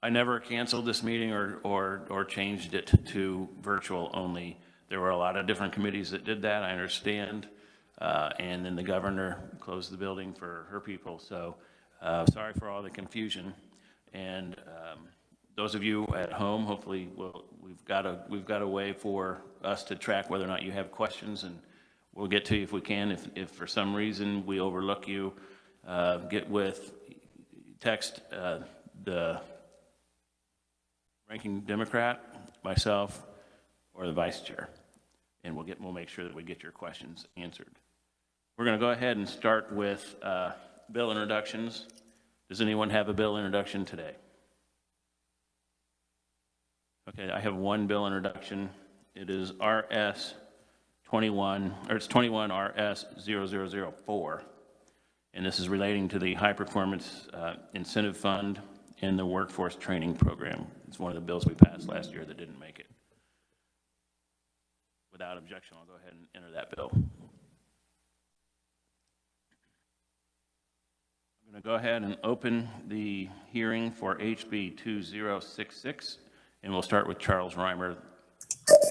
I never canceled this meeting or changed it to virtual only. There were a lot of different committees that did that, I understand. And then the governor closed the building for her people. So sorry for all the confusion. And those of you at home, hopefully we've got a way for us to track whether or not you have questions, and we'll get to you if we can. If for some reason we overlook you, text the ranking Democrat, myself, or the vice chair, and we'll make sure that we get your questions answered. We're going to go ahead and start with bill introductions. Does anyone have a bill introduction today? Okay, I have one bill introduction. It is RS 21, or it's 21 RS 0004, and this is relating to the High Performance Incentive Fund and the Workforce Training Program. It's one of the bills we passed last year that didn't make it. Without objection, I'll go ahead and enter that bill. I'm going to go ahead and open the hearing for HB 2066, and we'll start with Charles Reimer,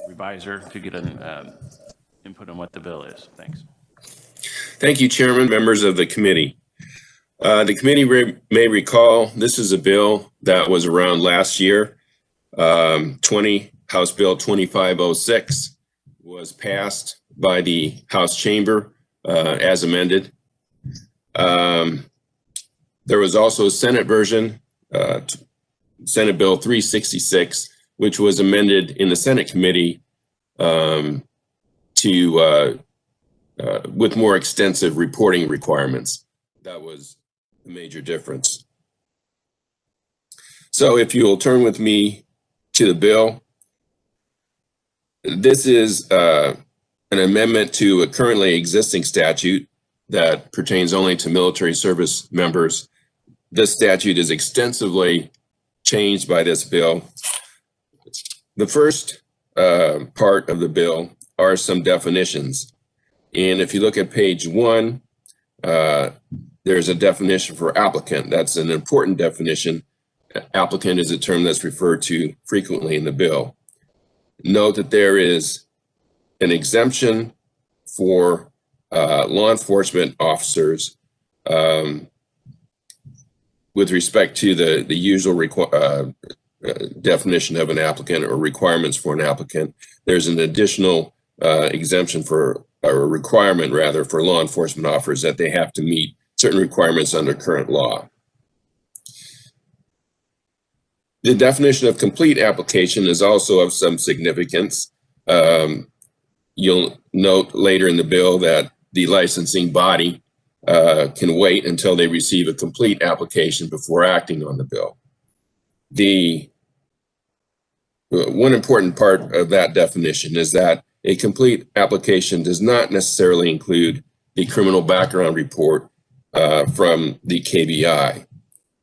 reviser, to get an input on what the bill is. Thanks. Thank you, Chairman, members of the committee. The committee may recall this is a bill that was around last year. House Bill 2506 was passed by the House Chamber as amended. There was also a Senate version, Senate Bill 366, which was amended in the Senate committee with more extensive reporting requirements. That was a major difference. So if you'll turn with me to the bill, this is an amendment to a currently existing statute that pertains only to military service members. This statute is extensively changed by this bill. The first part of the bill are some definitions. And if you look at page 1, there's a definition for applicant. That's an important definition. Applicant is a term that's referred to frequently in the bill. Note that there is an exemption for law enforcement officers with respect to the usual definition of an applicant or requirements for an applicant. There's an additional exemption for, or a requirement rather, for law enforcement officers that they have to meet certain requirements under current law. The definition of complete application is also of some significance. You'll note later in the bill that the licensing body can wait until they receive a complete application before acting on the bill. The one important part of that definition is that a complete application does not necessarily include the criminal background report from the KBI.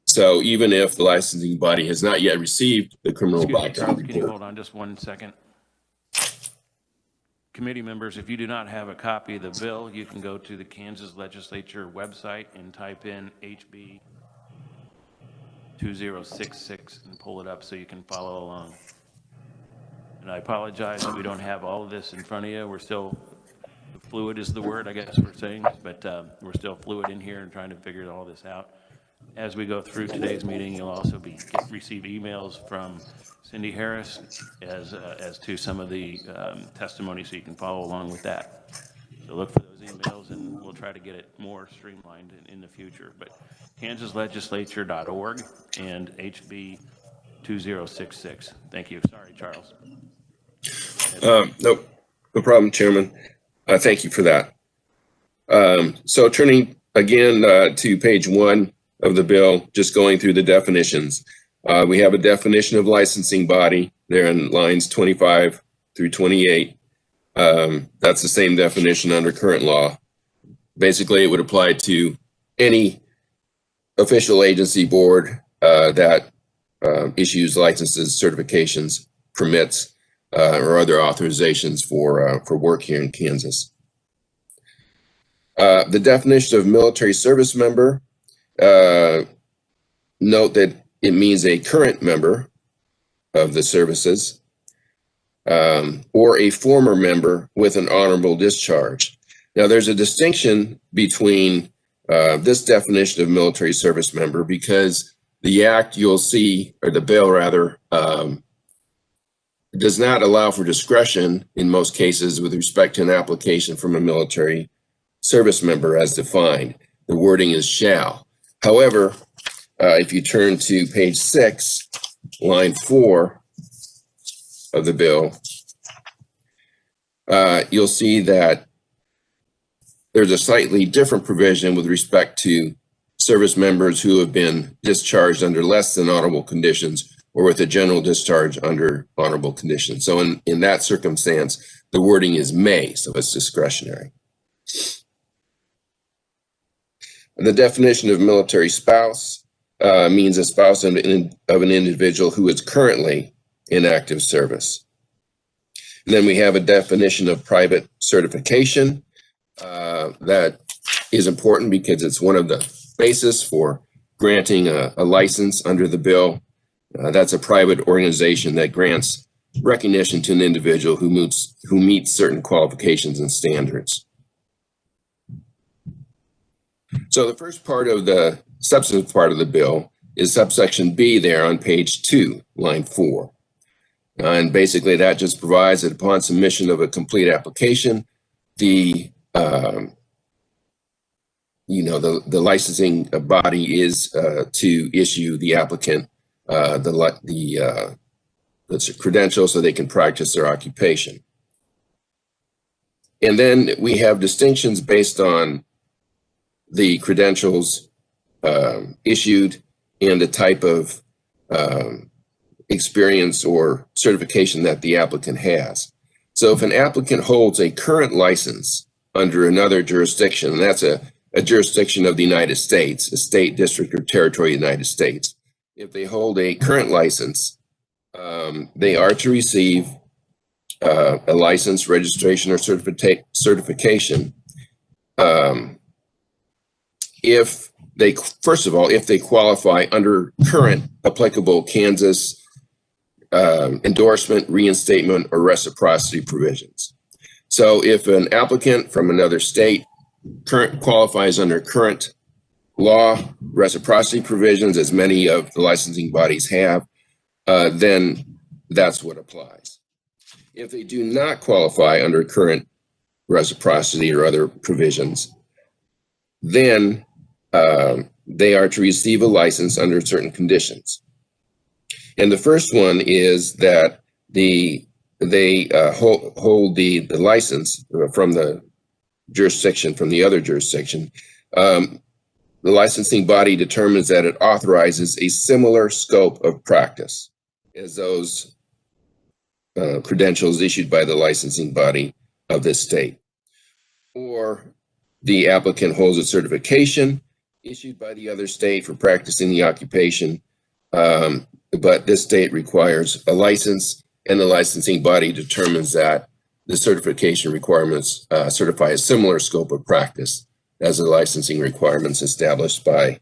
So even if the licensing body has not yet received the criminal background report. Can you hold on just 1 second? Committee members, if you do not have a copy of the bill, you can go to the Kansas Legislature website and type in HB 2066 and pull it up so you can follow along. And I apologize that we don't have all of this in front of you. We're still, fluid is the word, I guess we're saying, but we're still fluid in here and trying to figure all this out. As we go through today's meeting, you'll also receive emails from Cindy Harris as to some of the testimony, so you can follow along with that. So look for those emails, and we'll try to get it more streamlined in the future. But kansaslegislature.org and HB 2066. Thank you. Sorry, Charles. No problem, Chairman. Thank you for that. So turning again to page 1 of the bill, just going through the definitions. We have a definition of licensing body there in lines 25 through 28. That's the same definition under current law. Basically, it would apply to any official agency board that issues licenses, certifications, permits, or other authorizations for work here in Kansas. The definition of military service member, note that it means a current member of the services or a former member with an honorable discharge. Now, there's a distinction between this definition of military service member, because the act, you'll see, or the bill rather, does not allow for discretion in most cases with respect to an application from a military service member as defined. The wording is shall. However, if you turn to page 6, line 4 of the bill, you'll see that there's a slightly different provision with respect to service members who have been discharged under less than honorable conditions or with a general discharge under honorable conditions. So in that circumstance, the wording is may, so it's discretionary. The definition of military spouse means a spouse of an individual who is currently in active service. And then we have a definition of private certification that is important because it's one of the basis for granting a license under the bill. That's a private organization that grants recognition to an individual who meets certain qualifications and standards. So the first part of the substantive part of the bill is subsection B there on page 2, line 4. And basically that just provides that upon submission of a complete application, the licensing body is to issue the applicant the credentials so they can practice their occupation. And then we have distinctions based on the credentials issued and the type of experience or certification that the applicant has. So if an applicant holds a current license under another jurisdiction, and that's a jurisdiction of the United States, a state, district, or territory of the United States, if they hold a current license, they are to receive a license, registration, or certification if they, first of all, if they qualify under current applicable Kansas endorsement, reinstatement, or reciprocity provisions. So if an applicant from another state qualifies under current law, reciprocity provisions, as many of the licensing bodies have, then that's what applies. If they do not qualify under current reciprocity or other provisions, then they are to receive a license under certain conditions. And the first one is that they hold the license from the jurisdiction, from the other jurisdiction. The licensing body determines that it authorizes a similar scope of practice as those credentials issued by the licensing body of this state. Or the applicant holds a certification issued by the other state for practicing the occupation, but this state requires a license, and the licensing body determines that the certification requirements certify a similar scope of practice as the licensing requirements established by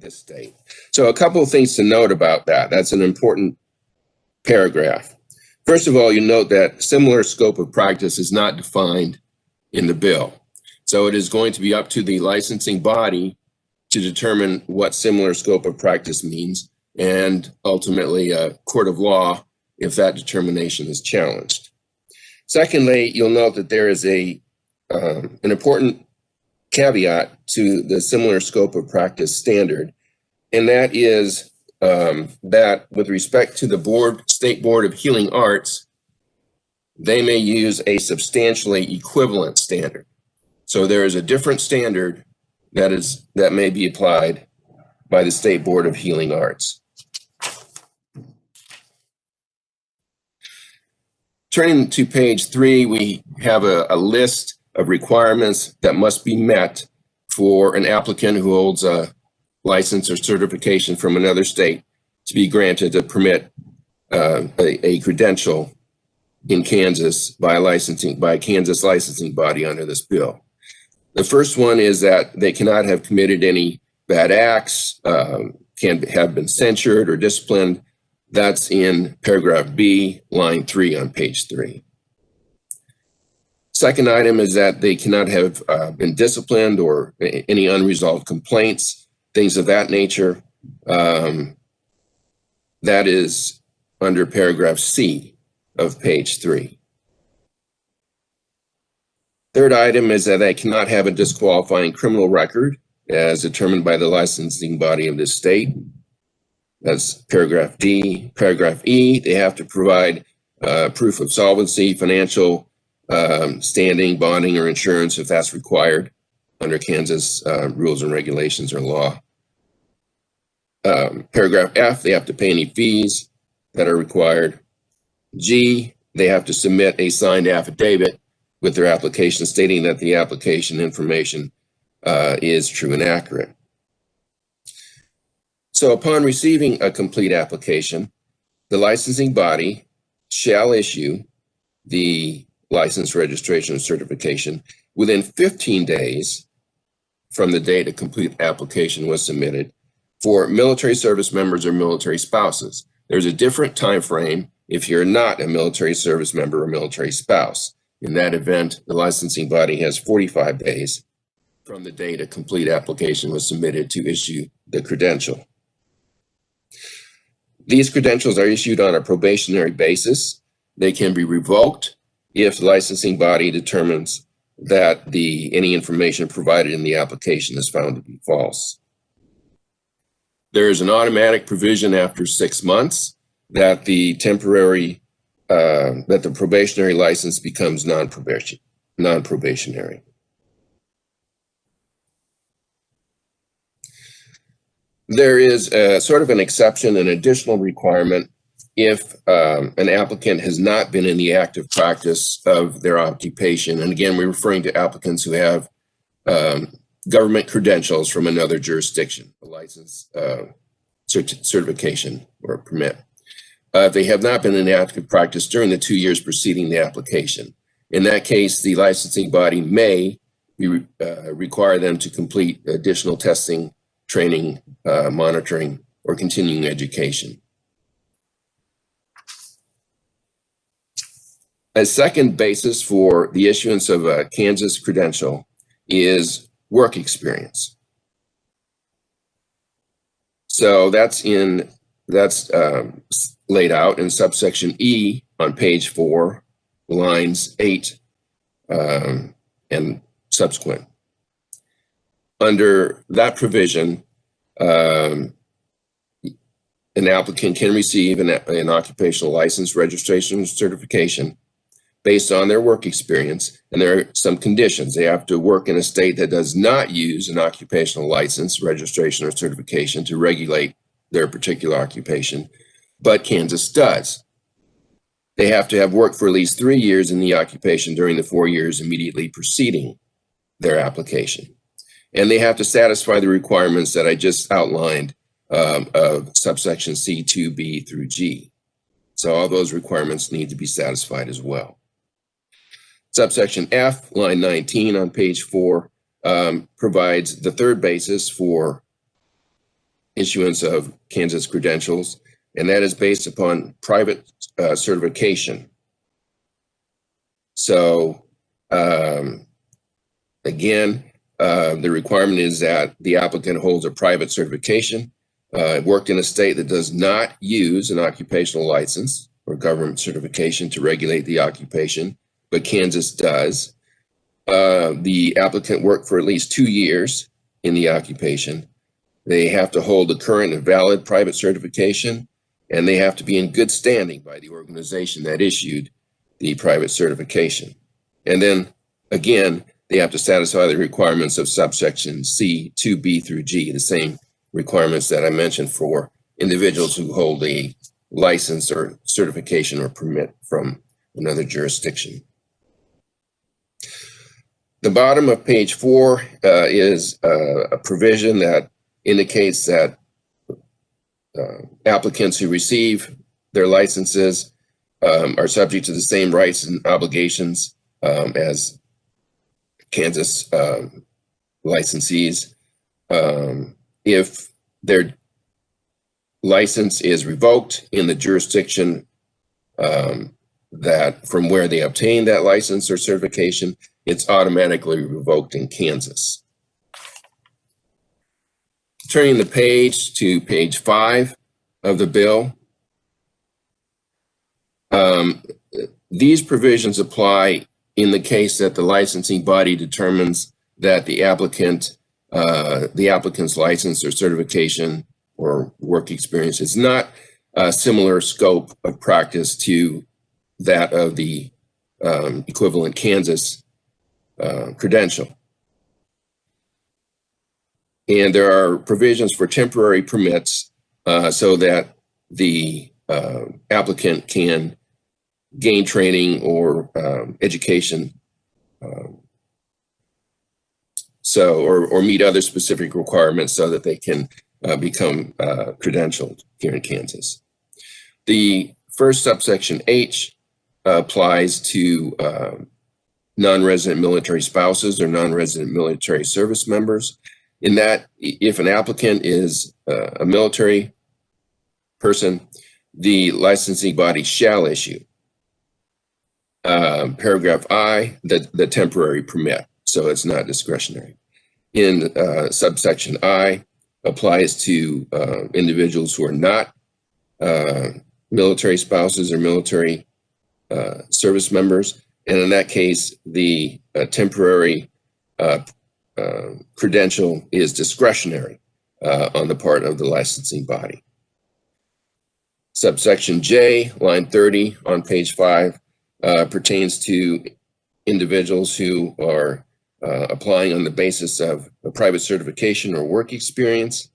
this state. So a couple of things to note about that. That's an important paragraph. First of all, you note that similar scope of practice is not defined in the bill. So it is going to be up to the licensing body to determine what similar scope of practice means, and ultimately a court of law if that determination is challenged. Secondly, you'll note that there is an important caveat to the similar scope of practice standard, and that is that with respect to the State Board of Healing Arts, they may use a substantially equivalent standard. So there is a different standard that may be applied by the State Board of Healing Arts. Turning to page 3, we have a list of requirements that must be met for an applicant who holds a license or certification from another state to be granted a permit, a credential in Kansas by a Kansas licensing body under this bill. The first one is that they cannot have committed any bad acts, can have been censured or disciplined. That's in paragraph B, line 3 on page 3. Second item is that they cannot have been disciplined or any unresolved complaints, things of that nature. That is under paragraph C of page 3. Third item is that they cannot have a disqualifying criminal record as determined by the licensing body of the state. That's paragraph D. Paragraph E, they have to provide proof of solvency, financial standing, bonding, or insurance if that's required under Kansas rules and regulations or law. Paragraph F, they have to pay any fees that are required. G, they have to submit a signed affidavit with their application stating that the application information is true and accurate. So upon receiving a complete application, the licensing body shall issue the license, registration, and certification within 15 days from the date a complete application was submitted for military service members or military spouses. There's a different time frame if you're not a military service member or military spouse. In that event, the licensing body has 45 days from the date a complete application was submitted to issue the credential. These credentials are issued on a probationary basis. They can be revoked if the licensing body determines that any information provided in the application is found to be false. There is an automatic provision after 6 months that the probationary license becomes non-probationary. There is a sort of an exception, an additional requirement if an applicant has not been in the active practice of their occupation. And again, we're referring to applicants who have government credentials from another jurisdiction, a license, certification, or a permit. They have not been in active practice during the 2 years preceding the application. In that case, the licensing body may require them to complete additional testing, training, monitoring, or continuing education. A second basis for the issuance of a Kansas credential is work experience. So that's laid out in subsection E on page 4, lines 8 and subsequent. Under that provision, an applicant can receive an occupational license, registration, and certification based on their work experience, and there are some conditions. They have to work in a state that does not use an occupational license, registration, or certification to regulate their particular occupation, but Kansas does. They have to have worked for at least 3 years in the occupation during the 4 years immediately preceding their application. And they have to satisfy the requirements that I just outlined of subsection C, 2B through G. So all those requirements need to be satisfied as well. Subsection F, line 19 on page 4, provides the third basis for issuance of Kansas credentials, and that is based upon private certification. So again, the requirement is that the applicant holds a private certification, worked in a state that does not use an occupational license or government certification to regulate the occupation, but Kansas does. The applicant worked for at least 2 years in the occupation. They have to hold a current and valid private certification, and they have to be in good standing by the organization that issued the private certification. And then again, they have to satisfy the requirements of subsection C, 2B through G, the same requirements that I mentioned for individuals who hold a license or certification or permit from another jurisdiction. The bottom of page 4 is a provision that indicates that applicants who receive their licenses are subject to the same rights and obligations as Kansas licensees. if their license is revoked in the jurisdiction that from where they obtained that license or certification, it's automatically revoked in Kansas. Turning the page to page 5 of the bill, these provisions apply in the case that the licensing body determines that the applicant's license or certification or work experience is not a similar scope of practice to that of the equivalent Kansas credential. And there are provisions for temporary permits so that the applicant can gain training or education or meet other specific requirements so that they can become credentialed here in Kansas. The first subsection H applies to non-resident military spouses or non-resident military service members. In that, if an applicant is a military person, the licensing body shall issue paragraph I, the temporary permit, so it's not discretionary. In subsection I applies to individuals who are not military spouses or military service members, and in that case, the temporary credential is discretionary on the part of the licensing body. Subsection J, line 30 on page 5, pertains to individuals who are applying on the basis of a private certification or work experience.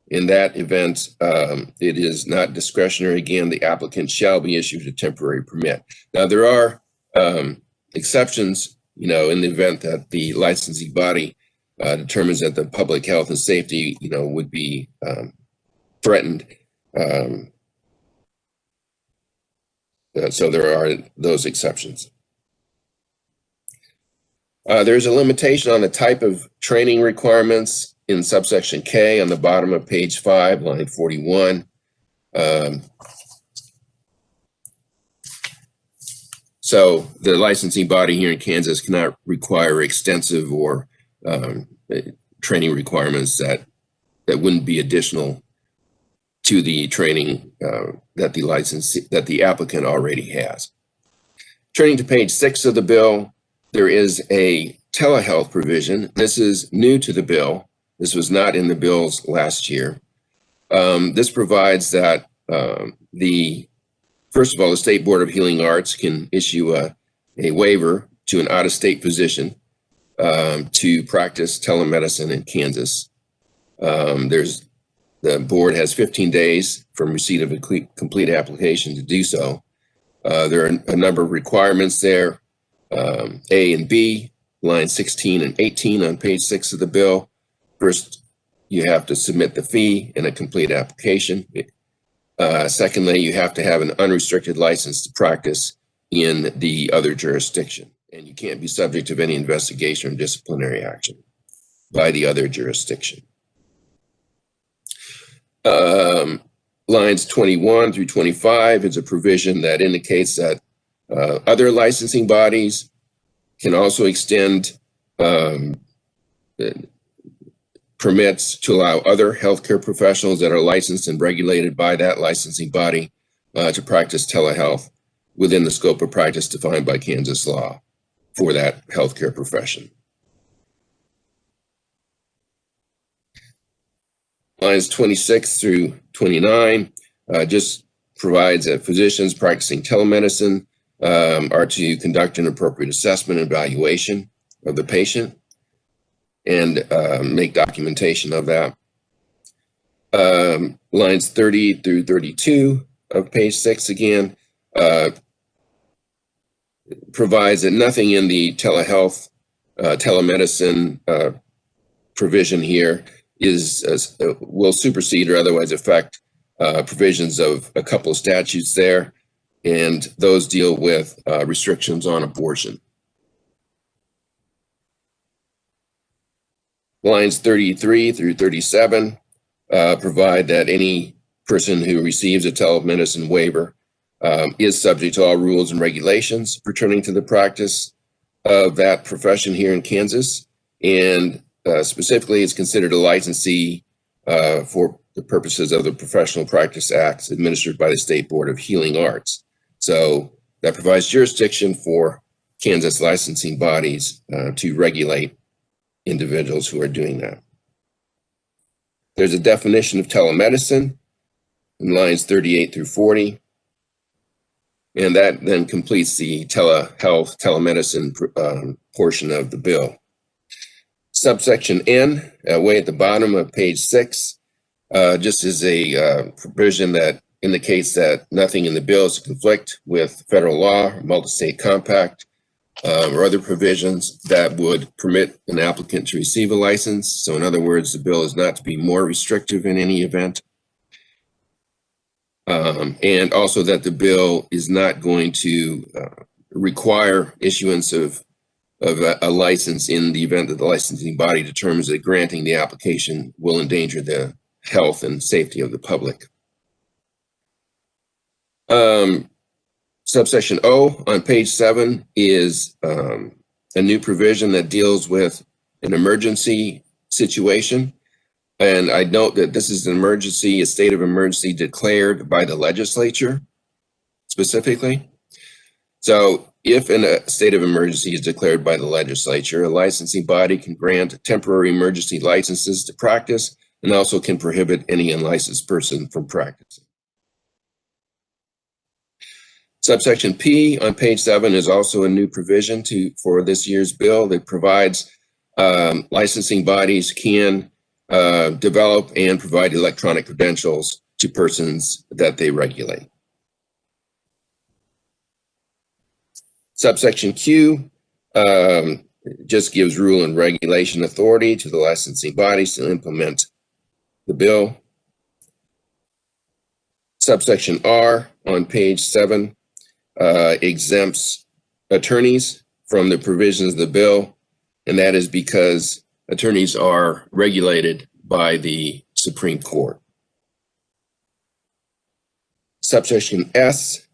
In that event, it is not discretionary. Again, the applicant shall be issued a temporary permit. Now, there are exceptions, in the event that the licensing body determines that the public health and safety, would be threatened. So there are those exceptions. There's a limitation on the type of training requirements in subsection K on the bottom of page 5, line 41. So the licensing body here in Kansas cannot require extensive or training requirements that wouldn't be additional to the training that the applicant already has. Turning to page 6 of the bill, there is a telehealth provision. This is new to the bill. This was not in the bills last year. This provides that first of all, the State Board of Healing Arts can issue a waiver to an out-of-state physician to practice telemedicine in Kansas. The board has 15 days from receipt of a complete application to do so. There are a number of requirements there, A and B, lines 16 and 18 on page 6 of the bill. First, you have to submit the fee in a complete application. Secondly, you have to have an unrestricted license to practice in the other jurisdiction, and you can't be subject of any investigation or disciplinary action by the other jurisdiction. Lines 21 through 25 is a provision that indicates that other licensing bodies can also extend permits to allow other healthcare professionals that are licensed and regulated by that licensing body to practice telehealth within the scope of practice defined by Kansas law for that healthcare profession. Lines 26 through 29 just provides that physicians practicing telemedicine are to conduct an appropriate assessment and evaluation of the patient and make documentation of that. Lines 30 through 32 of page 6 again provides that nothing in the telehealth, telemedicine provision here will supersede or otherwise affect provisions of a couple of statutes there, and those deal with restrictions on abortion. Lines 33 through 37 provide that any person who receives a telemedicine waiver is subject to all rules and regulations pertaining to the practice of that profession here in Kansas. And specifically, it's considered a licensee for the purposes of the Professional Practice Acts administered by the State Board of Healing Arts. So that provides jurisdiction for Kansas licensing bodies to regulate individuals who are doing that. There's a definition of telemedicine in lines 38 through 40. And that then completes the telehealth, telemedicine portion of the bill. Subsection N, way at the bottom of page 6, just is a provision that indicates that nothing in the bill is to conflict with federal law, or multi-state compact, or other provisions that would permit an applicant to receive a license. So in other words, the bill is not to be more restrictive in any event. And also that the bill is not going to require issuance of a license in the event that the licensing body determines that granting the application will endanger the health and safety of the public. Subsection O on page 7 is a new provision that deals with an emergency situation. And I note that this is an emergency, a state of emergency declared by the legislature specifically. So if a state of emergency is declared by the legislature, a licensing body can grant temporary emergency licenses to practice and also can prohibit any unlicensed person from practicing. Subsection P on page 7 is also a new provision for this year's bill that provides licensing bodies can develop and provide electronic credentials to persons that they regulate. Subsection Q just gives rule and regulation authority to the licensing bodies to implement the bill. Subsection R on page 7 exempts attorneys from the provisions of the bill, and that is because attorneys are regulated by the Supreme Court. Subsection S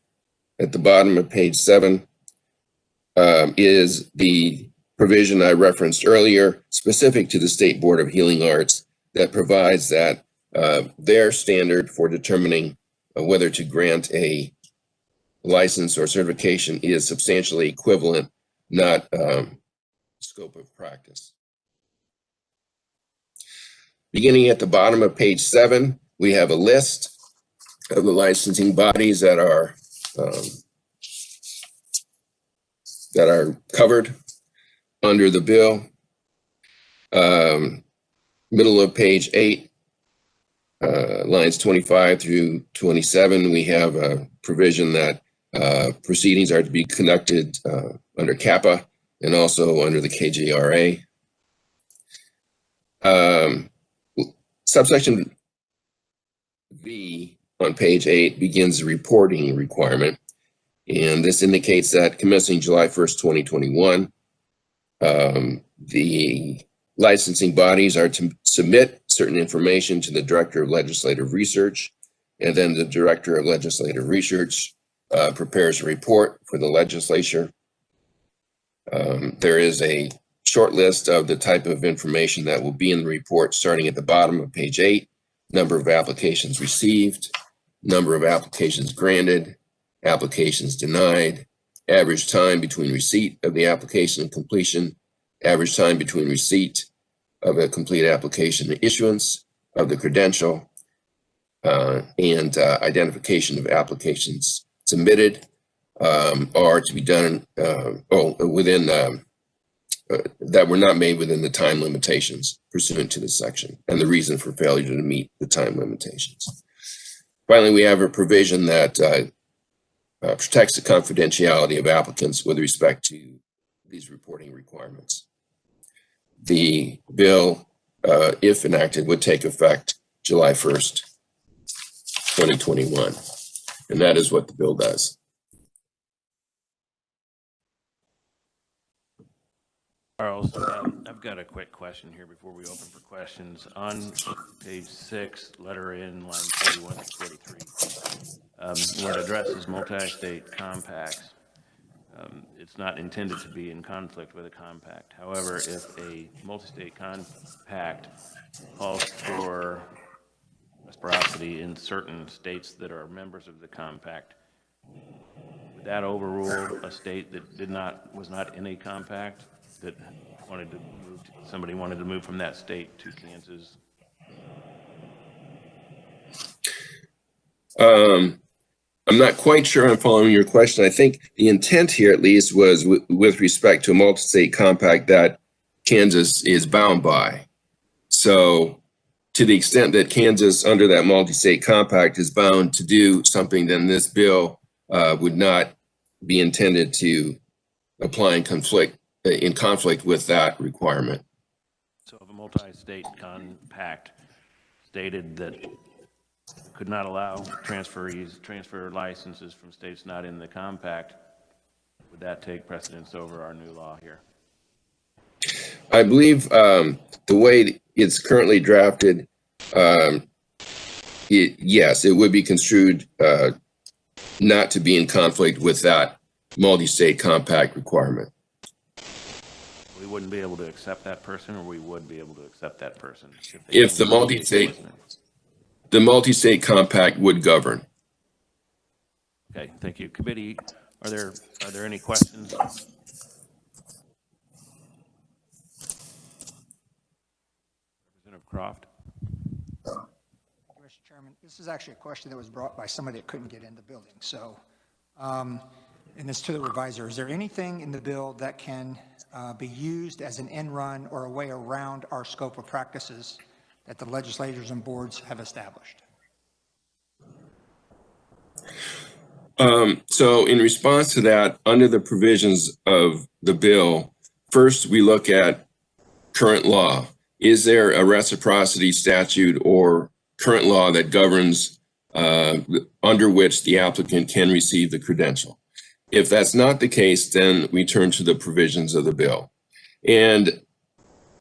at the bottom of page 7 is the provision I referenced earlier, specific to the State Board of Healing Arts, that provides that their standard for determining whether to grant a license or certification is substantially equivalent, not scope of practice. Beginning at the bottom of page 7, we have a list of the licensing bodies that are covered under the bill. Middle of page 8, lines 25 through 27, we have a provision that proceedings are to be conducted under CAPA and also under the KJRA. Subsection V on page 8 begins the reporting requirement, and this indicates that commencing July 1st, 2021, the licensing bodies are to submit certain information to the Director of Legislative Research, and then the Director of Legislative Research prepares a report for the legislature. There is a short list of the type of information that will be in the report, starting at the bottom of page 8, number of applications received, number of applications granted, applications denied, average time between receipt of the application and completion, average time between receipt of a complete application and issuance of the credential, and identification of applications submitted are to be done within that were not made within the time limitations pursuant to this section, and the reason for failure to meet the time limitations. Finally, we have a provision that protects the confidentiality of applicants with respect to these reporting requirements. The bill, if enacted, would take effect July 1st, 2021, and that is what the bill does. Charles, I've got a quick question here before we open for questions. On page 6, letter in, line 41 to 43, where it addresses multi-state compacts, it's not intended to be in conflict with a compact. However, if a multi-state compact calls for reciprocity in certain states that are members of the compact, would that overrule a state that was not in a compact, that wanted to move, somebody wanted to move from that state to Kansas? I'm not quite sure I'm following your question. I think the intent here, at least, was with respect to a multi-state compact that Kansas is bound by. So to the extent that Kansas, under that multi-state compact, is bound to do something, then this bill would not be intended to apply in conflict with that requirement. So if a multi-state compact stated that could not allow transfer licenses from states not in the compact, would that take precedence over our new law here? I believe the way it's currently drafted, yes, it would be construed not to be in conflict with that multi-state compact requirement. We wouldn't be able to accept that person, or we would be able to accept that person? If the multi-state compact would govern. Okay, thank you. Committee, are there any questions? Representative Croft. Mr. Chairman, this is actually a question that was brought by somebody that couldn't get in the building. So, and this to the revisor, is there anything in the bill that can be used as an end run or a way around our scope of practices that the legislators and boards have established? So in response to that, under the provisions of the bill, first we look at current law. Is there a reciprocity statute or current law that governs under which the applicant can receive the credential? If that's not the case, then we turn to the provisions of the bill. And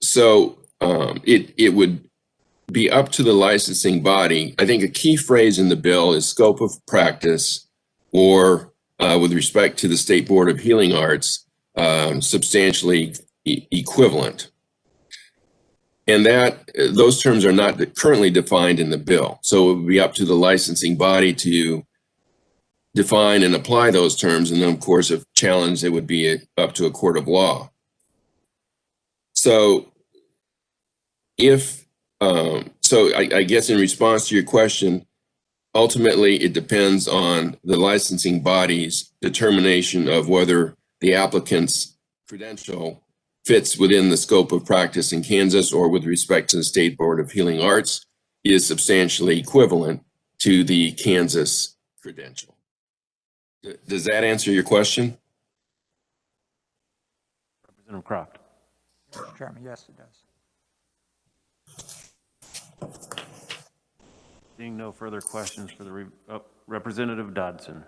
so it would be up to the licensing body. I think a key phrase in the bill is scope of practice, or with respect to the State Board of Healing Arts, substantially equivalent. And those terms are not currently defined in the bill. So it would be up to the licensing body to define and apply those terms. And then, of course, if challenged, it would be up to a court of law. So I guess in response to your question, ultimately it depends on the licensing body's determination of whether the applicant's credential fits within the scope of practice in Kansas, or with respect to the State Board of Healing Arts, is substantially equivalent to the Kansas credential. Does that answer your question? Representative Croft. Mr. Chairman, yes, it does. Seeing no further questions for the Representative Dodson.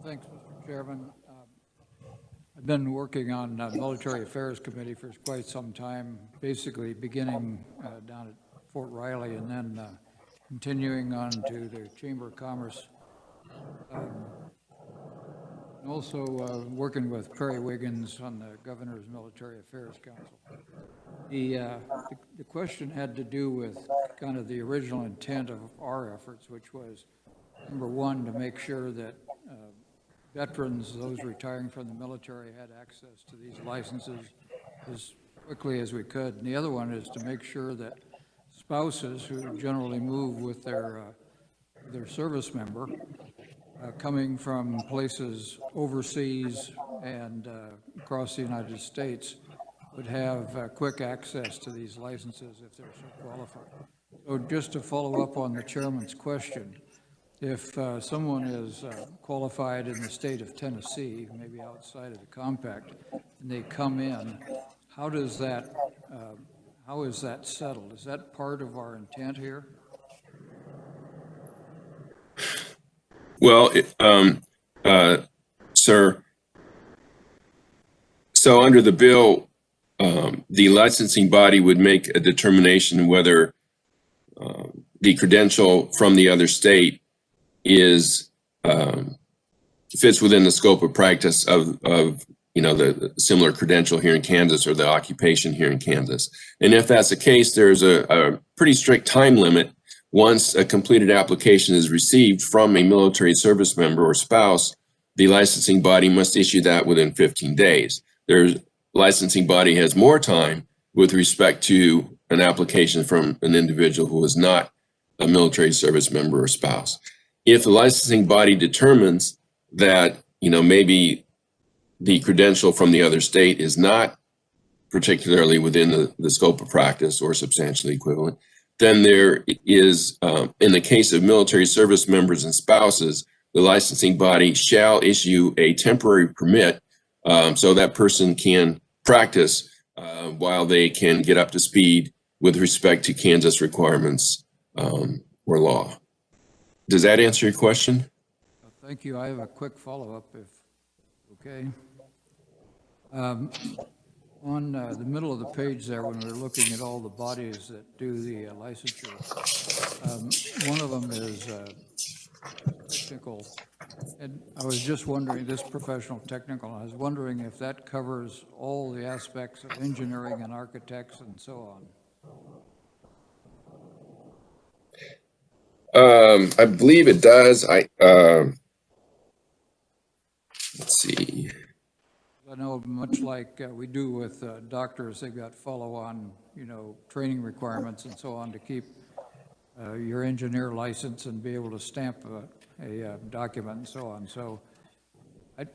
Thanks, Mr. Chairman. I've been working on Military Affairs Committee for quite some time, basically beginning down at Fort Riley and then continuing on to the Chamber of Commerce. And also working with Perry Wiggins on the Governor's Military Affairs Council. The question had to do with kind of the original intent of our efforts, which was, number one, to make sure that veterans, those retiring from the military, had access to these licenses as quickly as we could. And the other one is to make sure that spouses who generally move with their service member coming from places overseas and across the United States would have quick access to these licenses if they're so qualified. So just to follow up on the chairman's question, if someone is qualified in the state of Tennessee, maybe outside of the compact, and they come in, how is that settled? Is that part of our intent here? Well, sir, So under the bill, the licensing body would make a determination whether the credential from the other state is fits within the scope of practice of the similar credential here in Kansas or the occupation here in Kansas. And if that's the case, there's a pretty strict time limit. Once a completed application is received from a military service member or spouse, the licensing body must issue that within 15 days. The licensing body has more time with respect to an application from an individual who is not a military service member or spouse. If the licensing body determines that, maybe the credential from the other state is not particularly within the scope of practice or substantially equivalent, then there is, in the case of military service members and spouses, the licensing body shall issue a temporary permit so that person can practice while they can get up to speed with respect to Kansas requirements or law. Does that answer your question? Thank you. I have a quick follow-up, if okay. On the middle of the page there, when we're looking at all the bodies that do the licensure, one of them is technical. And I was just wondering, this professional technical, I was wondering if that covers all the aspects of engineering and architects and so on. I believe it does. Let's see. I know much like we do with doctors, they've got follow-on, training requirements and so on to keep your engineer license and be able to stamp a document and so on. So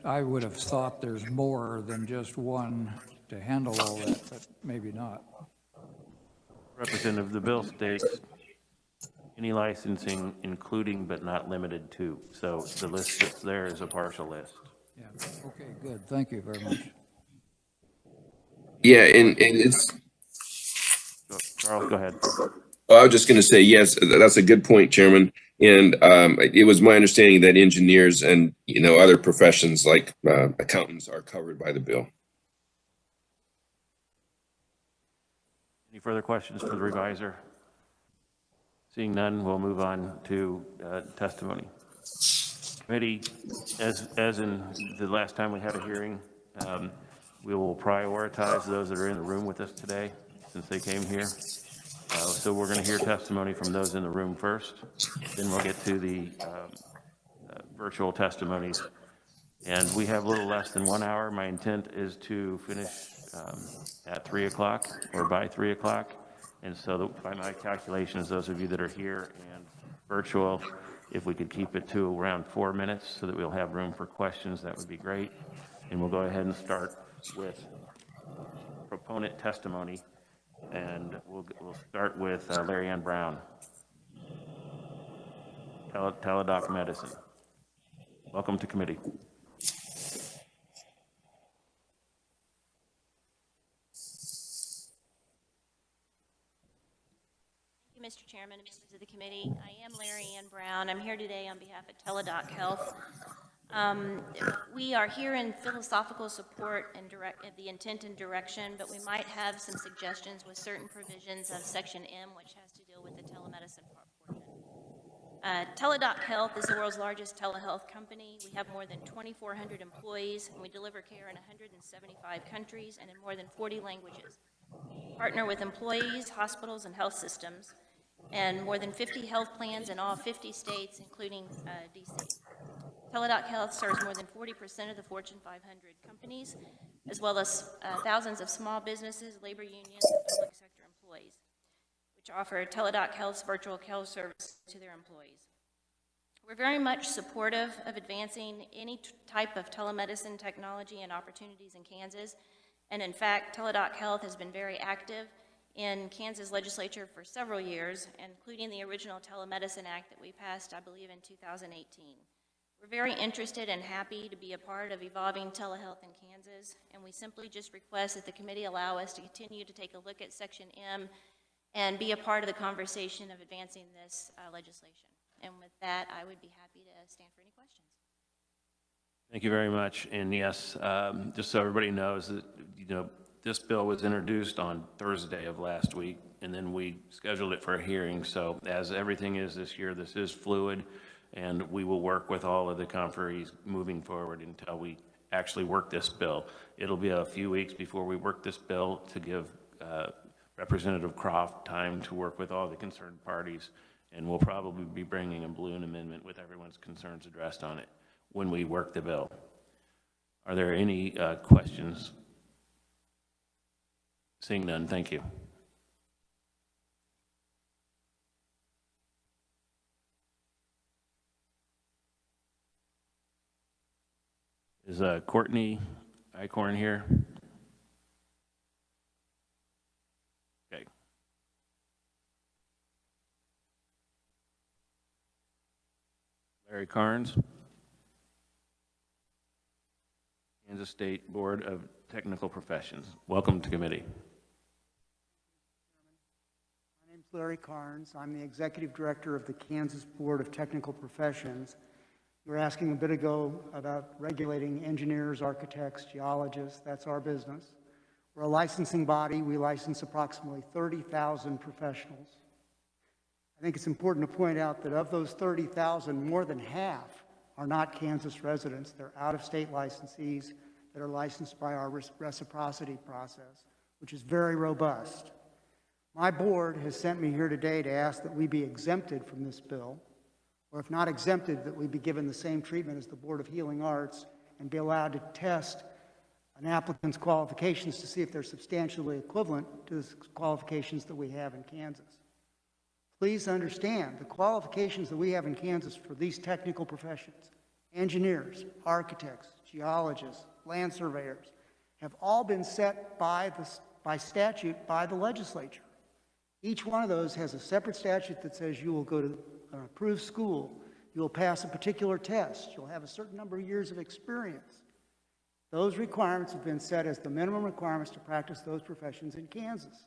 I would have thought there's more than just one to handle all that, but maybe not. Representative, the bill states any licensing including but not limited to. So the list that's there is a partial list. Yeah, okay, good. Thank you very much. Yeah, and it's, Charles, go ahead. I was just going to say, yes, that's a good point, Chairman. And it was my understanding that engineers and, other professions like accountants are covered by the bill. Any further questions for the reviser? Seeing none, we'll move on to testimony. Committee, as in the last time we had a hearing, we will prioritize those that are in the room with us today since they came here. So we're going to hear testimony from those in the room first. Then we'll get to the virtual testimonies. And we have a little less than 1 hour. My intent is to finish at 3 o'clock or by 3 o'clock. And so by my calculations, those of you that are here and virtual, if we could keep it to around 4 minutes so that we'll have room for questions, that would be great. And we'll go ahead and start with proponent testimony. And we'll start with Larry Ann Brown, Teladoc Medicine. Welcome to committee. Mr. Chairman and members of the committee. I am Larry Ann Brown. I'm here today on behalf of Teledoc Health. We are here in philosophical support and the intent and direction, but we might have some suggestions with certain provisions of Section M, which has to deal with the telemedicine portion. Teledoc Health is the world's largest telehealth company. We have more than 2,400 employees, and we deliver care in 175 countries and in more than 40 languages. Partner with employees, hospitals, and health systems, and more than 50 health plans in all 50 states, including DC. Teledoc Health serves more than 40% of the Fortune 500 companies, as well as thousands of small businesses, labor unions, and public sector employees, which offer Teledoc Health's virtual health service to their employees. We're very much supportive of advancing any type of telemedicine technology and opportunities in Kansas. And in fact, Teledoc Health has been very active in Kansas legislature for several years, including the original Telemedicine Act that we passed, I believe, in 2018. We're very interested and happy to be a part of evolving telehealth in Kansas, and we simply just request that the committee allow us to continue to take a look at Section M and be a part of the conversation of advancing this legislation. And with that, I would be happy to stand for any questions. Thank you very much. And yes, just so everybody knows that, this bill was introduced on Thursday of last week, and then we scheduled it for a hearing. So as everything is this year, this is fluid, and we will work with all of the conferees moving forward until we actually work this bill. It'll be a few weeks before we work this bill to give Representative Croft time to work with all the concerned parties, and we'll probably be bringing a balloon amendment with everyone's concerns addressed on it when we work the bill. Are there any questions? Seeing none, thank you. Is Courtney Icorn here? Okay. Larry Carnes? Kansas State Board of Technical Professions. Welcome to committee. My name's Larry Carnes. I'm the Executive Director of the Kansas Board of Technical Professions. You were asking a bit ago about regulating engineers, architects, geologists. That's our business. We're a licensing body. We license approximately 30,000 professionals. I think it's important to point out that of those 30,000, more than half are not Kansas residents. They're out-of-state licensees that are licensed by our reciprocity process, which is very robust. My board has sent me here today to ask that we be exempted from this bill, or if not exempted, that we be given the same treatment as the Board of Healing Arts and be allowed to test an applicant's qualifications to see if they're substantially equivalent to the qualifications that we have in Kansas. Please understand, the qualifications that we have in Kansas for these technical professions, engineers, architects, geologists, land surveyors, have all been set by statute by the legislature. Each one of those has a separate statute that says you will go to an approved school, you will pass a particular test, you'll have a certain number of years of experience. Those requirements have been set as the minimum requirements to practice those professions in Kansas.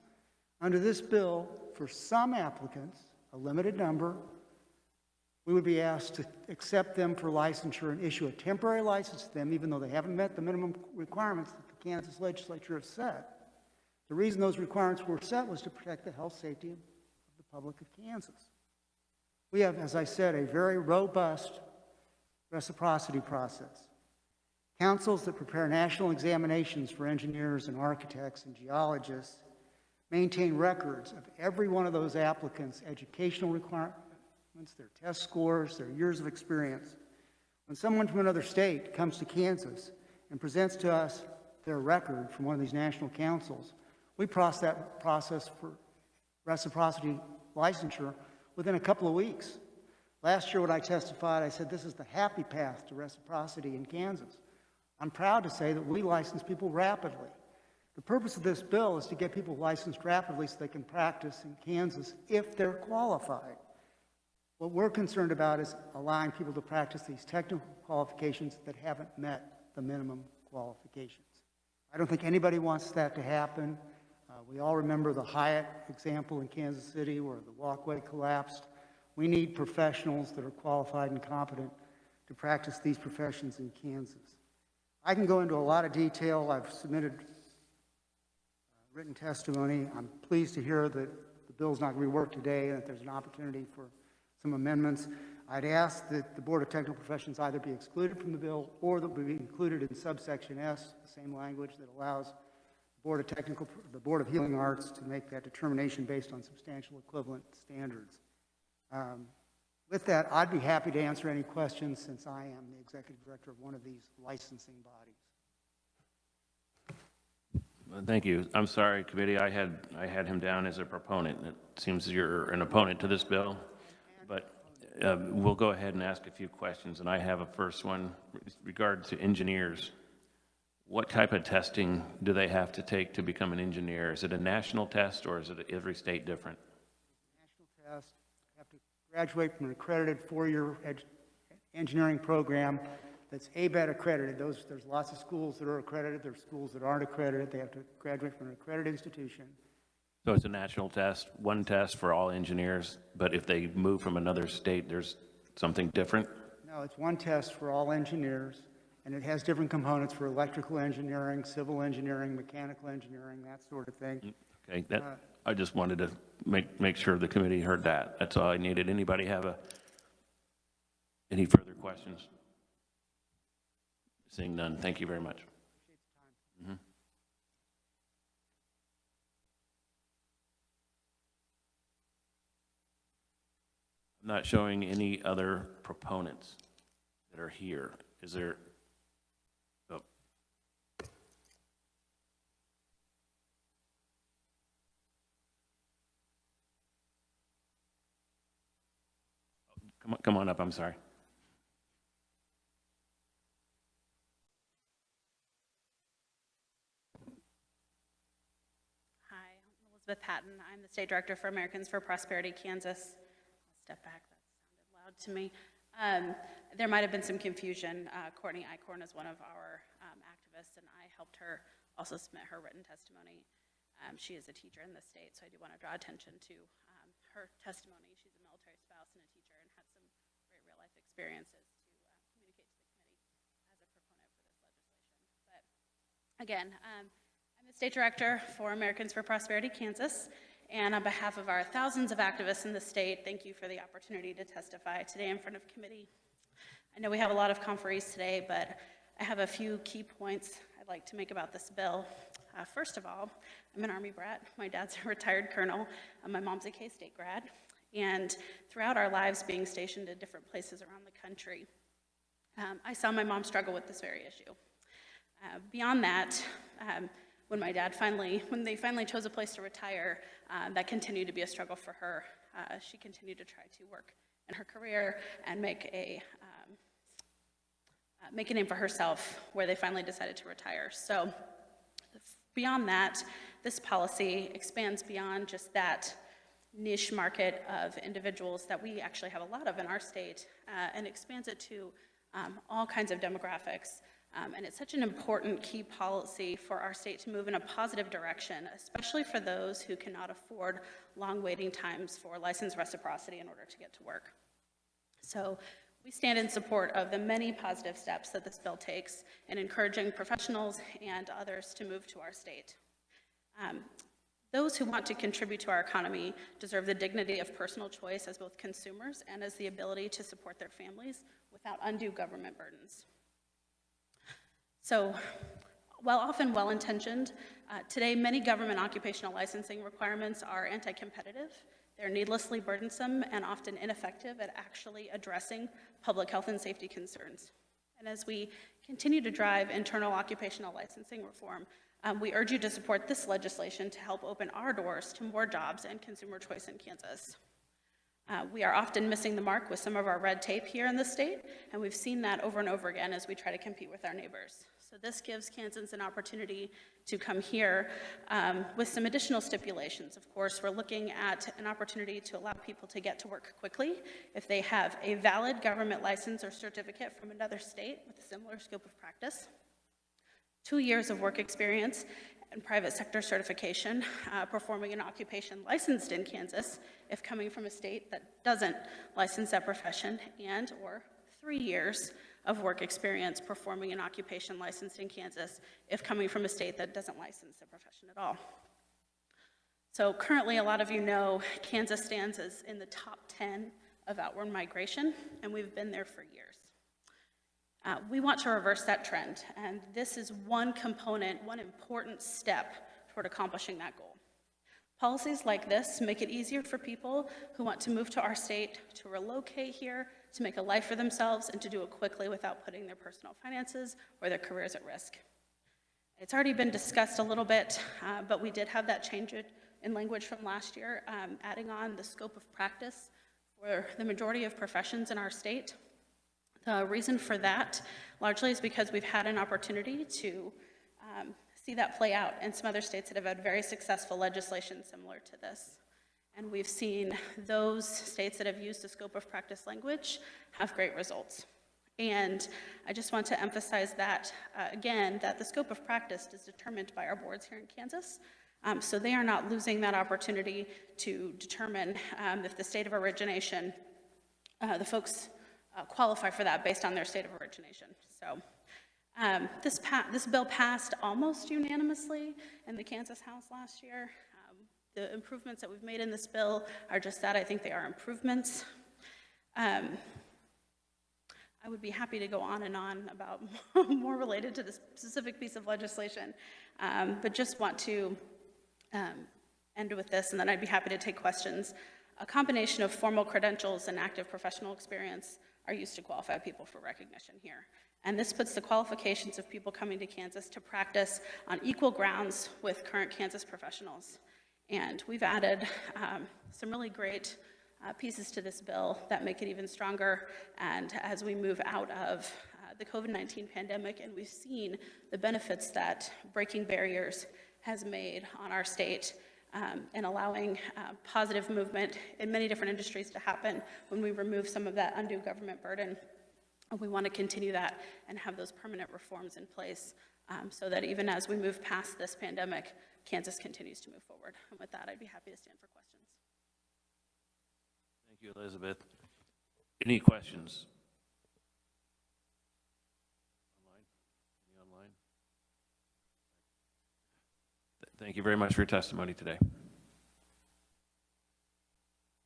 Under this bill, for some applicants, a limited number, we would be asked to accept them for licensure and issue a temporary license to them, even though they haven't met the minimum requirements that the Kansas legislature has set. The reason those requirements were set was to protect the health, safety of the public of Kansas. We have, as I said, a very robust reciprocity process. Councils that prepare national examinations for engineers and architects and geologists maintain records of every one of those applicants' educational requirements, their test scores, their years of experience. When someone from another state comes to Kansas and presents to us their record from one of these national councils, we process that process for reciprocity licensure within a couple of weeks. Last year when I testified, I said this is the happy path to reciprocity in Kansas. I'm proud to say that we license people rapidly. The purpose of this bill is to get people licensed rapidly so they can practice in Kansas if they're qualified. What we're concerned about is allowing people to practice these technical qualifications that haven't met the minimum qualifications. I don't think anybody wants that to happen. We all remember the Hyatt example in Kansas City where the walkway collapsed. We need professionals that are qualified and competent to practice these professions in Kansas. I can go into a lot of detail. I've submitted written testimony. I'm pleased to hear that the bill's not reworked today and that there's an opportunity for some amendments. I'd ask that the Board of Technical Professions either be excluded from the bill or that we be included in subsection S, the same language that allows the Board of Healing Arts to make that determination based on substantial equivalent standards. With that, I'd be happy to answer any questions since I am the executive director of one of these licensing bodies. Thank you. I'm sorry, committee. I had him down as a proponent. It seems you're an opponent to this bill, but we'll go ahead and ask a few questions. And I have a first one with regard to engineers. What type of testing do they have to take to become an engineer? Is it a national test or is it every state different? National test. You have to graduate from an accredited four-year engineering program that's ABET accredited. There's lots of schools that are accredited. There's schools that aren't accredited. They have to graduate from an accredited institution. So it's a national test, one test for all engineers, but if they move from another state, there's something different? No, it's one test for all engineers. and it has different components for electrical engineering, civil engineering, mechanical engineering, that sort of thing. Okay, that, I just wanted to make sure the committee heard that. That's all I needed. Anybody have any further questions? Seeing none, thank you very much. Mhm. I'm not showing any other proponents that are here. Is there? Oh. Come on up, I'm sorry. Hi, I'm Elizabeth Patton. I'm the State Director for Americans for Prosperity, Kansas. I'll step back, that sounded loud to me. There might have been some confusion. Courtney Eichhorn is one of our activists, and I helped her also submit her written testimony. She is a teacher in the state, so I do want to draw attention to her testimony. She's a military spouse and a teacher and had some great real-life experiences to communicate to the committee as a proponent for this legislation. But again, I'm the State Director for Americans for Prosperity, Kansas, and on behalf of our thousands of activists in the state, thank you for the opportunity to testify today in front of committee. I know we have a lot of conferees today, but I have a few key points I'd like to make about this bill. First of all, I'm an Army brat. My dad's a retired colonel. My mom's a K-State grad. And throughout our lives being stationed at different places around the country, I saw my mom struggle with this very issue. Beyond that, when they finally chose a place to retire, that continued to be a struggle for her. She continued to try to work in her career and make a name for herself where they finally decided to retire. So beyond that, this policy expands beyond just that niche market of individuals that we actually have a lot of in our state, and expands it to all kinds of demographics. And it's such an important key policy for our state to move in a positive direction, especially for those who cannot afford long waiting times for license reciprocity in order to get to work. So we stand in support of the many positive steps that this bill takes in encouraging professionals and others to move to our state. Those who want to contribute to our economy deserve the dignity of personal choice as both consumers and as the ability to support their families without undue government burdens. So, while often well-intentioned, today many government occupational licensing requirements are anti-competitive. They're needlessly burdensome and often ineffective at actually addressing public health and safety concerns. And as we continue to drive internal occupational licensing reform, we urge you to support this legislation to help open our doors to more jobs and consumer choice in Kansas. We are often missing the mark with some of our red tape here in the state, and we've seen that over and over again as we try to compete with our neighbors. So this gives Kansans an opportunity to come here with some additional stipulations. Of course, we're looking at an opportunity to allow people to get to work quickly if they have a valid government license or certificate from another state with a similar scope of practice, 2 years of work experience and private sector certification, performing an occupation licensed in Kansas if coming from a state that doesn't license that profession, and or 3 years of work experience performing an occupation licensed in Kansas if coming from a state that doesn't license the profession at all. So currently, a lot of you know, Kansas stands as in the top 10 of outward migration, and we've been there for years. We want to reverse that trend, and this is one component, one important step toward accomplishing that goal. Policies like this make it easier for people who want to move to our state to relocate here, to make a life for themselves, and to do it quickly without putting their personal finances or their careers at risk. It's already been discussed a little bit, but we did have that change in language from last year, adding on the scope of practice for the majority of professions in our state. The reason for that largely is because we've had an opportunity to see that play out in some other states that have had very successful legislation similar to this. And we've seen those states that have used the scope of practice language have great results. And I just want to emphasize that, again, that the scope of practice is determined by our boards here in Kansas. So they are not losing that opportunity to determine if the state of origination, the folks qualify for that based on their state of origination. So This bill passed almost unanimously in the Kansas House last year. The improvements that we've made in this bill are just that. I think they are improvements. I would be happy to go on and on about more related to this specific piece of legislation, but just want to end with this, and then I'd be happy to take questions. A combination of formal credentials and active professional experience are used to qualify people for recognition here. And this puts the qualifications of people coming to Kansas to practice on equal grounds with current Kansas professionals. And we've added some really great pieces to this bill that make it even stronger. And as we move out of the COVID-19 pandemic, and we've seen the benefits that breaking barriers has made on our state, and allowing positive movement in many different industries to happen when we remove some of that undue government burden. We want to continue that and have those permanent reforms in place so that even as we move past this pandemic, Kansas continues to move forward. And with that, I'd be happy to stand for questions. Thank you, Elizabeth. Any questions? Online? Any online? Thank you very much for your testimony today.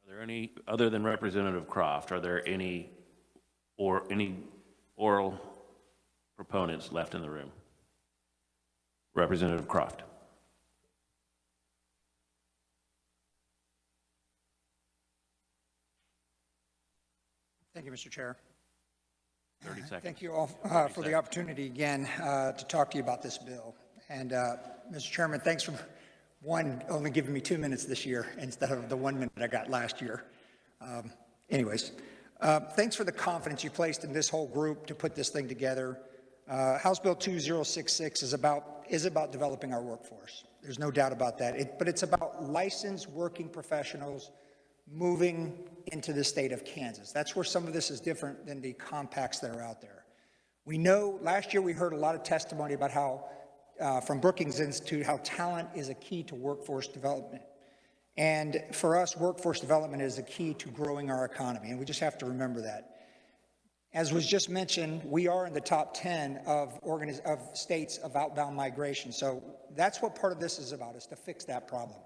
Are there any, other than Representative Croft, are there any oral proponents left in the room? Representative Croft. Thank you, Mr. Chair. 30 seconds. Thank you all for the opportunity again to talk to you about this bill. And Mr. Chairman, thanks for only giving me 2 minutes this year instead of the 1 minute I got last year. Thanks for the confidence you placed in this whole group to put this thing together. House Bill 2066 is about developing our workforce. There's no doubt about that. But it's about licensed working professionals moving into the state of Kansas. That's where some of this is different than the compacts that are out there. We know last year we heard a lot of testimony about how, from Brookings Institute, how talent is a key to workforce development. And for us, workforce development is a key to growing our economy, and we just have to remember that. As was just mentioned, we are in the top 10 of states of outbound migration. So that's what part of this is about, is to fix that problem.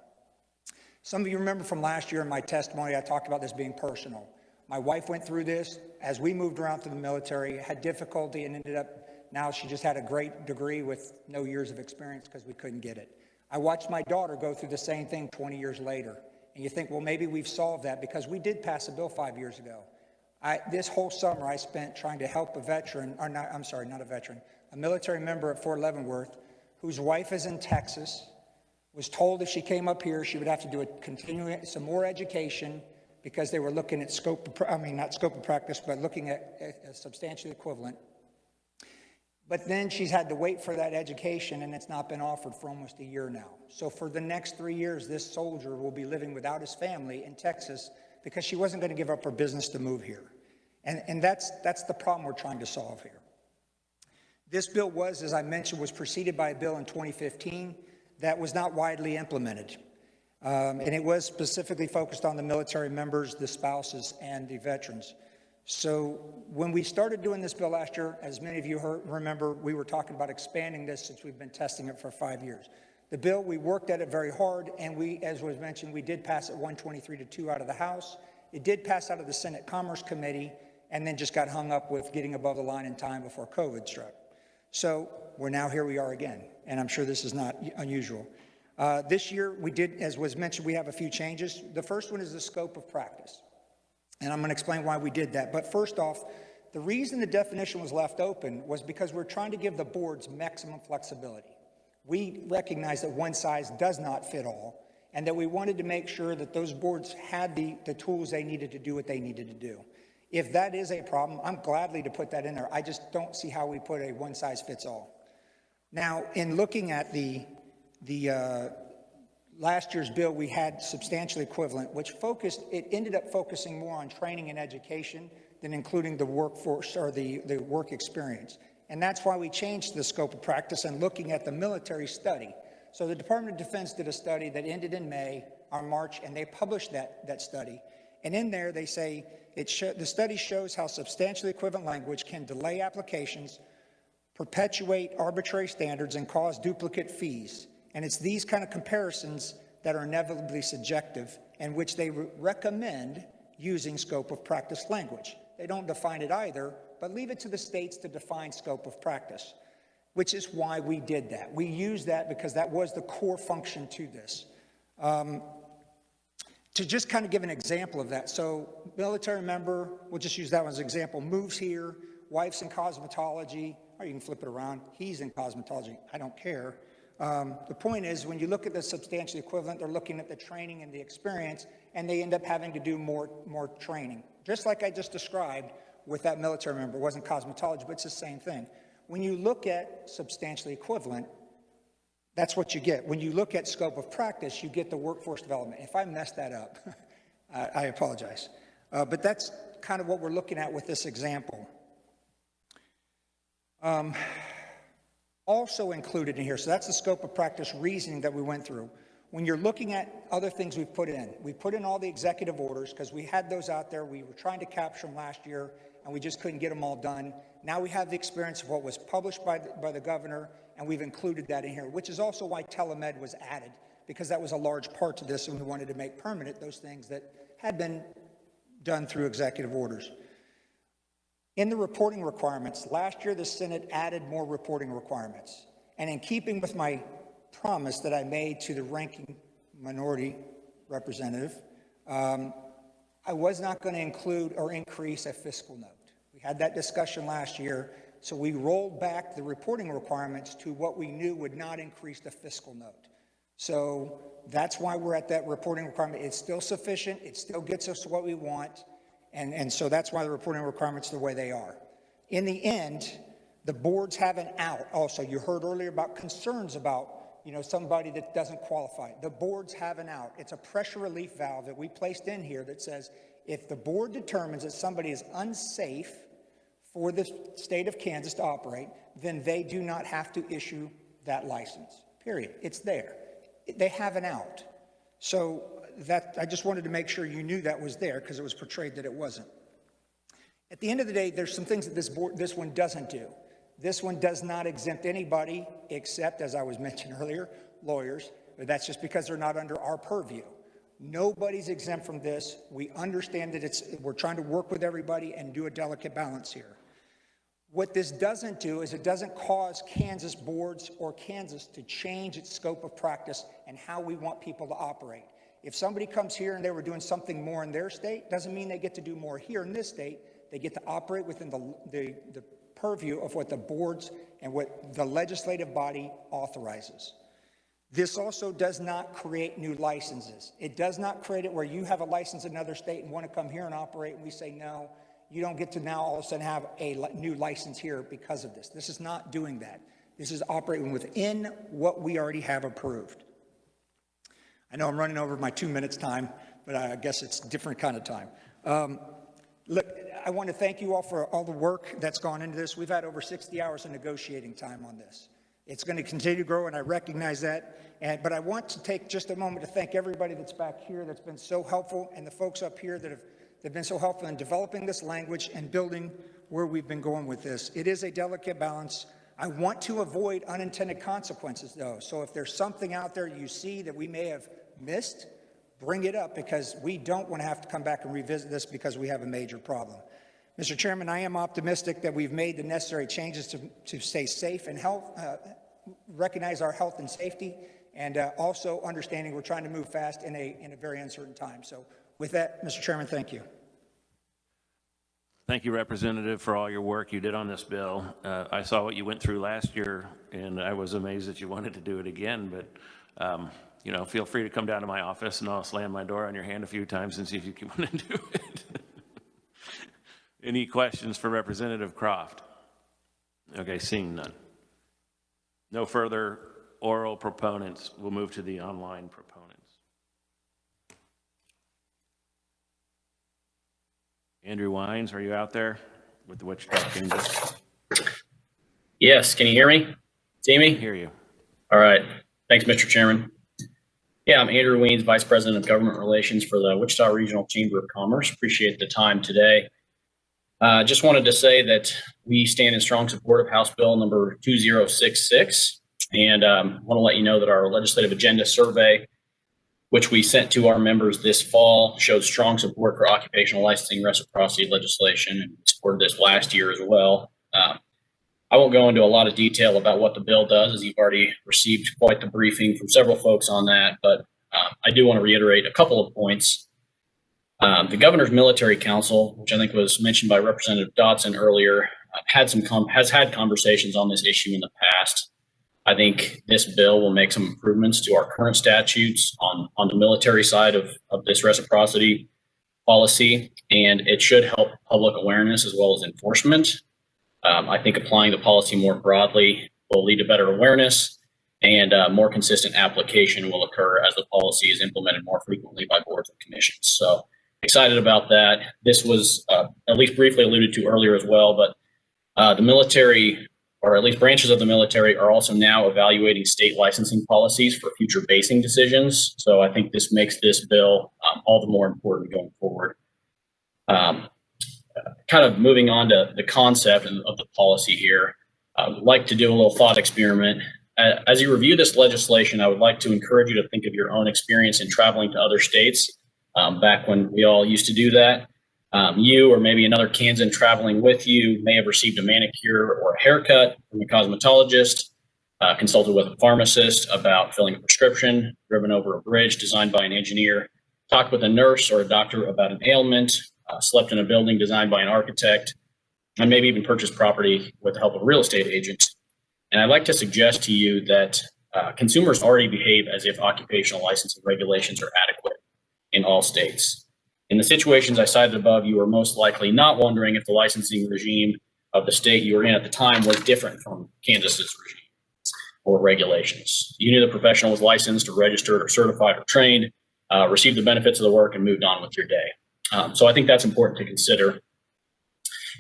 Some of you remember from last year in my testimony, I talked about this being personal. My wife went through this as we moved around to the military, had difficulty, and ended up, now she just had a great degree with no years of experience because we couldn't get it. I watched my daughter go through the same thing 20 years later. And you think, well, maybe we've solved that because we did pass a bill 5 years ago. This whole summer I spent trying to help a veteran, or not, I'm sorry, not a veteran, a military member at Fort Leavenworth whose wife is in Texas, was told if she came up here, she would have to do some more education because they were looking at not scope of practice, but looking at a substantially equivalent. But then she's had to wait for that education, and it's not been offered for almost a year now. So for the next 3 years, this soldier will be living without his family in Texas because she wasn't going to give up her business to move here. And that's the problem we're trying to solve here. This bill was, as I mentioned, was preceded by a bill in 2015 that was not widely implemented. And it was specifically focused on the military members, the spouses, and the veterans. So when we started doing this bill last year, as many of you remember, we were talking about expanding this since we've been testing it for 5 years. The bill, we worked at it very hard, and we, as was mentioned, we did pass it 123-2 out of the House. It did pass out of the Senate Commerce Committee, and then just got hung up with getting above the line in time before COVID struck. So here we are again, and I'm sure this is not unusual. This year, we did, as was mentioned, we have a few changes. The first one is the scope of practice. And I'm going to explain why we did that. But first off, the reason the definition was left open was because we're trying to give the boards maximum flexibility. We recognize that one size does not fit all, and that we wanted to make sure that those boards had the tools they needed to do what they needed to do. If that is a problem, I'm gladly to put that in there. I just don't see how we put a one size fits all. Now, in looking at the last year's bill, we had substantially equivalent, which ended up focusing more on training and education than including the workforce or the work experience. And that's why we changed the scope of practice and looking at the military study. So the Department of Defense did a study that ended in March, and they published that study. And in there, they say, the study shows how substantially equivalent language can delay applications, perpetuate arbitrary standards and cause duplicate fees. And it's these kind of comparisons that are inevitably subjective and which they recommend using scope of practice language. They don't define it either, but leave it to the states to define scope of practice, which is why we did that. We used that because that was the core function to this. To just kind of give an example of that, so military member, we'll just use that one as an example, moves here, wife's in cosmetology, or you can flip it around, he's in cosmetology, I don't care. The point is, when you look at the substantially equivalent, they're looking at the training and the experience, and they end up having to do more training. Just like I just described with that military member, it wasn't cosmetology, but it's the same thing. When you look at substantially equivalent, that's what you get. When you look at scope of practice, you get the workforce development. If I messed that up, I apologize. But that's kind of what we're looking at with this example. Also included in here, so that's the scope of practice reasoning that we went through. When you're looking at other things we put in all the executive orders because we had those out there. We were trying to capture them last year, and we just couldn't get them all done. Now we have the experience of what was published by the governor, and we've included that in here, which is also why telemed was added, because that was a large part to this, and we wanted to make permanent those things that had been done through executive orders. In the reporting requirements, last year the Senate added more reporting requirements. And in keeping with my promise that I made to the ranking minority representative, I was not going to include or increase a fiscal note. We had that discussion last year, so we rolled back the reporting requirements to what we knew would not increase the fiscal note. So that's why we're at that reporting requirement. It's still sufficient. It still gets us what we want. And so that's why the reporting requirements are the way they are. In the end, the boards have an out. Also, you heard earlier about concerns about, somebody that doesn't qualify. The boards have an out. It's a pressure relief valve that we placed in here that says if the board determines that somebody is unsafe for the state of Kansas to operate, then they do not have to issue that license, period. It's there. They have an out. So that, I just wanted to make sure you knew that was there because it was portrayed that it wasn't. At the end of the day, there's some things that this one doesn't do. This one does not exempt anybody except, as I was mentioning earlier, lawyers. But that's just because they're not under our purview. Nobody's exempt from this. We understand that we're trying to work with everybody and do a delicate balance here. What this doesn't do is it doesn't cause Kansas boards or Kansas to change its scope of practice and how we want people to operate. If somebody comes here and they were doing something more in their state, doesn't mean they get to do more here in this state. They get to operate within the purview of what the boards and what the legislative body authorizes. This also does not create new licenses. It does not create it where you have a license in another state and want to come here and operate, and we say, no, you don't get to now all of a sudden have a new license here because of this. This is not doing that. This is operating within what we already have approved. I know I'm running over my 2 minutes time, but I guess it's a different kind of time. Look, I want to thank you all for all the work that's gone into this. We've had over 60 hours of negotiating time on this. It's going to continue to grow, and I recognize that. But I want to take just a moment to thank everybody that's back here that's been so helpful, and the folks up here that have been so helpful in developing this language and building where we've been going with this. It is a delicate balance. I want to avoid unintended consequences, though. So if there's something out there you see that we may have missed, bring it up, because we don't want to have to come back and revisit this because we have a major problem. Mr. Chairman, I am optimistic that we've made the necessary changes to stay safe and recognize our health and safety, and also understanding we're trying to move fast in a very uncertain time. So with that, Mr. Chairman, thank you. Thank you, Representative, for all your work you did on this bill. I saw what you went through last year, and I was amazed that you wanted to do it again, but feel free to come down to my office and I'll slam my door on your hand a few times and see if you want to do it. Any questions for Representative Croft? Okay, seeing none. No further oral proponents. We'll move to the online proponents. Andrew Wiens, are you out there with the Wichita changes? Yes, can you hear me? See me? I hear you. All right. Thanks, Mr. Chairman. Yeah, I'm Andrew Wiens, Vice President of Government Relations for the Wichita Regional Chamber of Commerce. Appreciate the time today. Just wanted to say that we stand in strong support of House Bill number 2066. And want to let you know that our legislative agenda survey, which we sent to our members this fall, showed strong support for occupational licensing reciprocity legislation, and supported this last year as well. I won't go into a lot of detail about what the bill does, as you've already received quite the briefing from several folks on that, but I do want to reiterate a couple of points. The Governor's Military Council, which I think was mentioned by Representative Dotson earlier, has had conversations on this issue in the past. I think this bill will make some improvements to our current statutes on the military side of this reciprocity policy, and it should help public awareness as well as enforcement. I think applying the policy more broadly will lead to better awareness, and more consistent application will occur as the policy is implemented more frequently by boards and commissions. So excited about that. This was at least briefly alluded to earlier as well, but the military, or at least branches of the military, are also now evaluating state licensing policies for future basing decisions. So I think this makes this bill all the more important going forward. Kind of moving on to the concept of the policy here, I would like to do a little thought experiment. As you review this legislation, I would like to encourage you to think of your own experience in traveling to other states back when we all used to do that. You or maybe another Kansan traveling with you may have received a manicure or a haircut from a cosmetologist, consulted with a pharmacist about filling a prescription, driven over a bridge designed by an engineer, talked with a nurse or a doctor about an ailment, slept in a building designed by an architect, and maybe even purchased property with the help of a real estate agent. And I'd like to suggest to you that consumers already behave as if occupational licensing regulations are adequate in all states. In the situations I cited above, you are most likely not wondering if the licensing regime of the state you were in at the time was different from Kansas's regime or regulations. You knew the professional was licensed or registered or certified or trained, received the benefits of the work, and moved on with your day. So I think that's important to consider.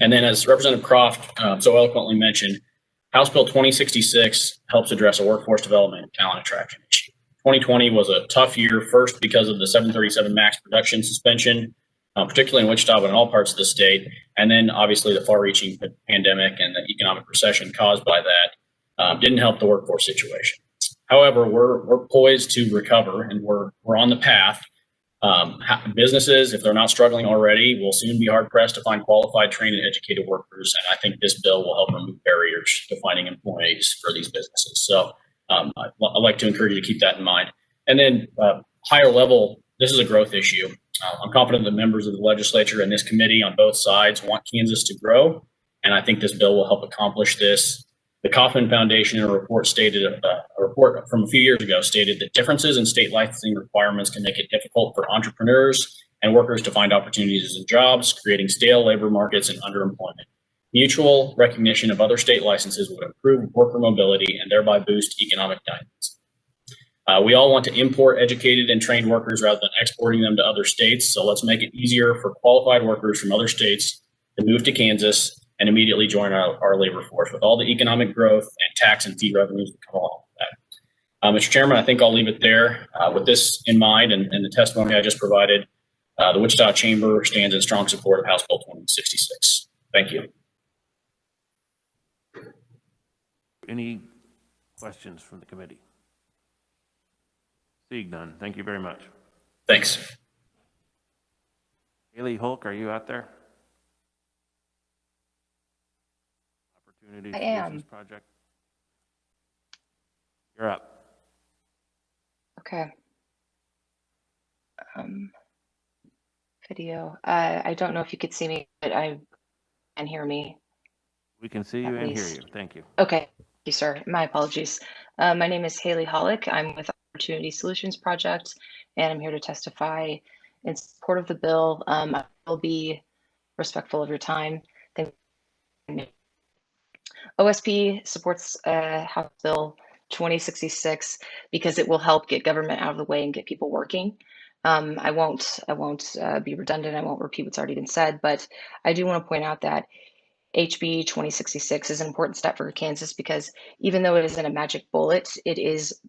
And then, as Representative Croft so eloquently mentioned, House Bill 2066 helps address a workforce development and talent attraction issue. 2020 was a tough year, first because of the 737 MAX production suspension, particularly in Wichita, but in all parts of the state. And then obviously the far-reaching pandemic and the economic recession caused by that didn't help the workforce situation. However, we're poised to recover, and we're on the path. Businesses, if they're not struggling already, will soon be hard-pressed to find qualified, trained, and educated workers. And I think this bill will help remove barriers to finding employees for these businesses. So I'd like to encourage you to keep that in mind. And then higher level, this is a growth issue. I'm confident that members of the legislature and this committee on both sides want Kansas to grow, and I think this bill will help accomplish this. The Kauffman Foundation, in a report from a few years ago, stated that differences in state licensing requirements can make it difficult for entrepreneurs and workers to find opportunities and jobs, creating stale labor markets and underemployment. Mutual recognition of other state licenses would improve worker mobility and thereby boost economic dynamism. We all want to import educated and trained workers rather than exporting them to other states. So let's make it easier for qualified workers from other states to move to Kansas and immediately join our labor force with all the economic growth and tax and fee revenues that come along with that. Mr. Chairman, I think I'll leave it there. With this in mind and the testimony I just provided, the Wichita Chamber stands in strong support of House Bill 2066. Thank you. Any questions from the committee? Seeing none, thank you very much. Thanks. Haley Hulk, are you out there? Opportunity I am. Solutions Project. You're up. Okay. Video. I don't know if you could see me, but I can hear me. We can see you and hear you. Thank you. Okay. Thank you, sir. My apologies. My name is Haley Hollick. I'm with Opportunity Solutions Project, and I'm here to testify in support of the bill. I will be respectful of your time. Thank you. OSP supports House Bill 2066 because it will help get government out of the way and get people working. I won't be redundant. I won't repeat what's already been said, but I do want to point out that HB 2066 is an important step for Kansas because even though it isn't a magic bullet, it is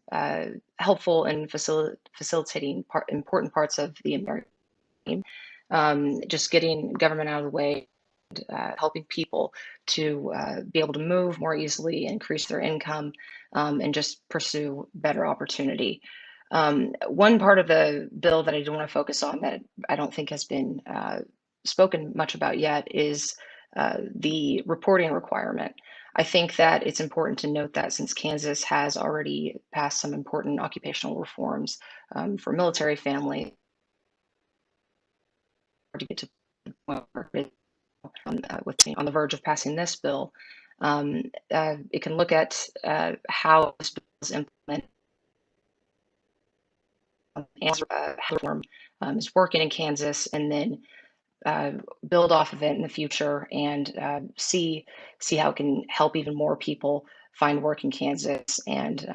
helpful in facilitating important parts of the American dream. Just getting government out of the way, helping people to be able to move more easily, increase their income, and just pursue better opportunity. One part of the bill that I do want to focus on that I don't think has been spoken much about yet is the reporting requirement. I think that it's important to note that since Kansas has already passed some important occupational reforms for military families, to get to the point where it's on the verge of passing this bill, it can look at how this bill is implemented and how reform is working in Kansas, and then build off of it in the future and see how it can help even more people find work in Kansas, and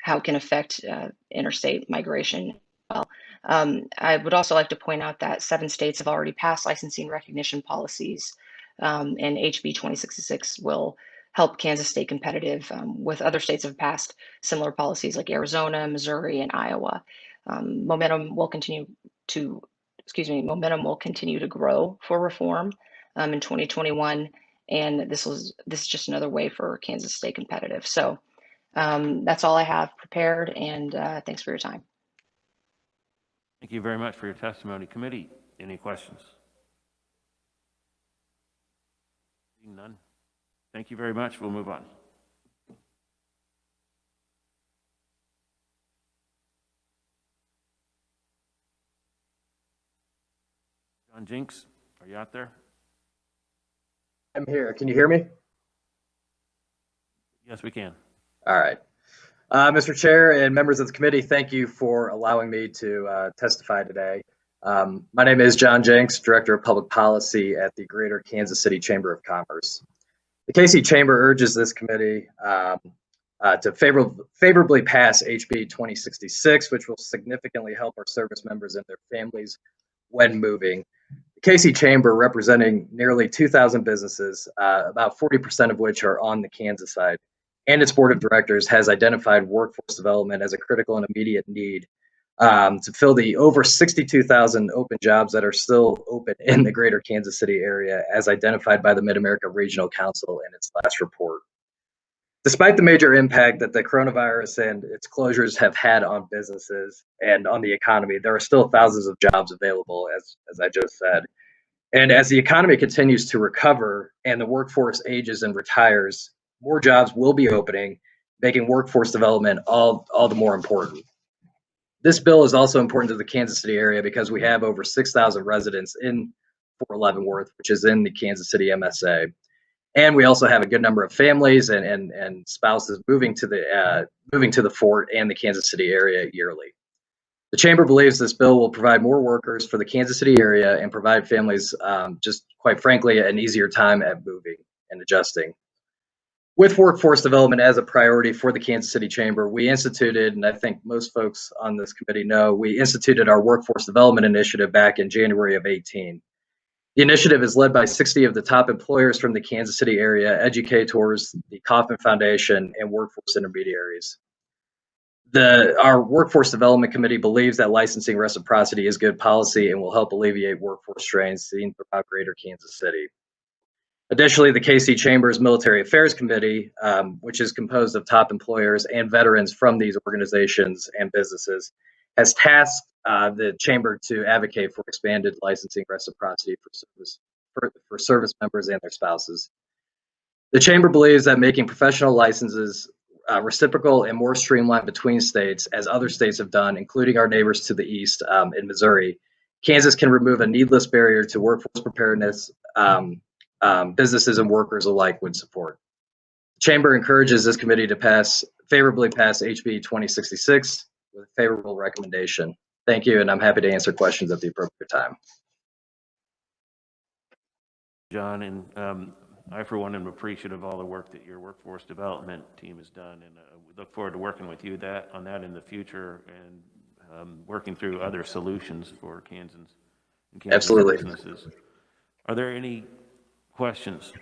how it can affect interstate migration. Well, I would also like to point out that 7 states have already passed licensing recognition policies, and HB 2066 will help Kansas stay competitive with other states that have passed similar policies like Arizona, Missouri, and Iowa. Momentum will continue to grow for reform in 2021, and this is just another way for Kansas to stay competitive. So that's all I have prepared, and thanks for your time. Thank you very much for your testimony. Committee, any questions? Seeing none. Thank you very much. We'll move on. John Jinks, are you out there? I'm here. Can you hear me? Yes, we can. All right. Mr. Chair and members of the committee, thank you for allowing me to testify today. My name is John Jenks, Director of Public Policy at the Greater Kansas City Chamber of Commerce. The KC Chamber urges this committee to favorably pass HB 2066, which will significantly help our service members and their families when moving. The KC Chamber, representing nearly 2,000 businesses, about 40% of which are on the Kansas side, and its board of directors has identified workforce development as a critical and immediate need to fill the over 62,000 open jobs that are still open in the greater Kansas City area, as identified by the Mid-America Regional Council in its last report. Despite the major impact that the coronavirus and its closures have had on businesses and on the economy, there are still thousands of jobs available, as I just said. And as the economy continues to recover and the workforce ages and retires, more jobs will be opening, making workforce development all the more important. This bill is also important to the Kansas City area because we have over 6,000 residents in Fort Leavenworth, which is in the Kansas City MSA. And we also have a good number of families and spouses moving to the fort and the Kansas City area yearly. The Chamber believes this bill will provide more workers for the Kansas City area and provide families, just quite frankly, an easier time at moving and adjusting. With workforce development as a priority for the Kansas City Chamber, we instituted, and I think most folks on this committee know, we instituted our Workforce Development Initiative back in January of 2018. The initiative is led by 60 of the top employers from the Kansas City area, educators, the Kauffman Foundation, and workforce intermediaries. Our Workforce Development Committee believes that licensing reciprocity is good policy and will help alleviate workforce strains seen throughout greater Kansas City. Additionally, the KC Chamber's Military Affairs Committee, which is composed of top employers and veterans from these organizations and businesses, has tasked the Chamber to advocate for expanded licensing reciprocity for service members and their spouses. The Chamber believes that making professional licenses reciprocal and more streamlined between states, as other states have done, including our neighbors to the east in Missouri, Kansas can remove a needless barrier to workforce preparedness businesses and workers alike would support. The Chamber encourages this committee to favorably pass HB 2066 with a favorable recommendation. Thank you, and I'm happy to answer questions at the appropriate time. John, and I, for one, am appreciative of all the work that your workforce development team has done, and we look forward to working with you on that in the future, and working through other solutions for Kansas and Kansas Absolutely. businesses. Are there any questions?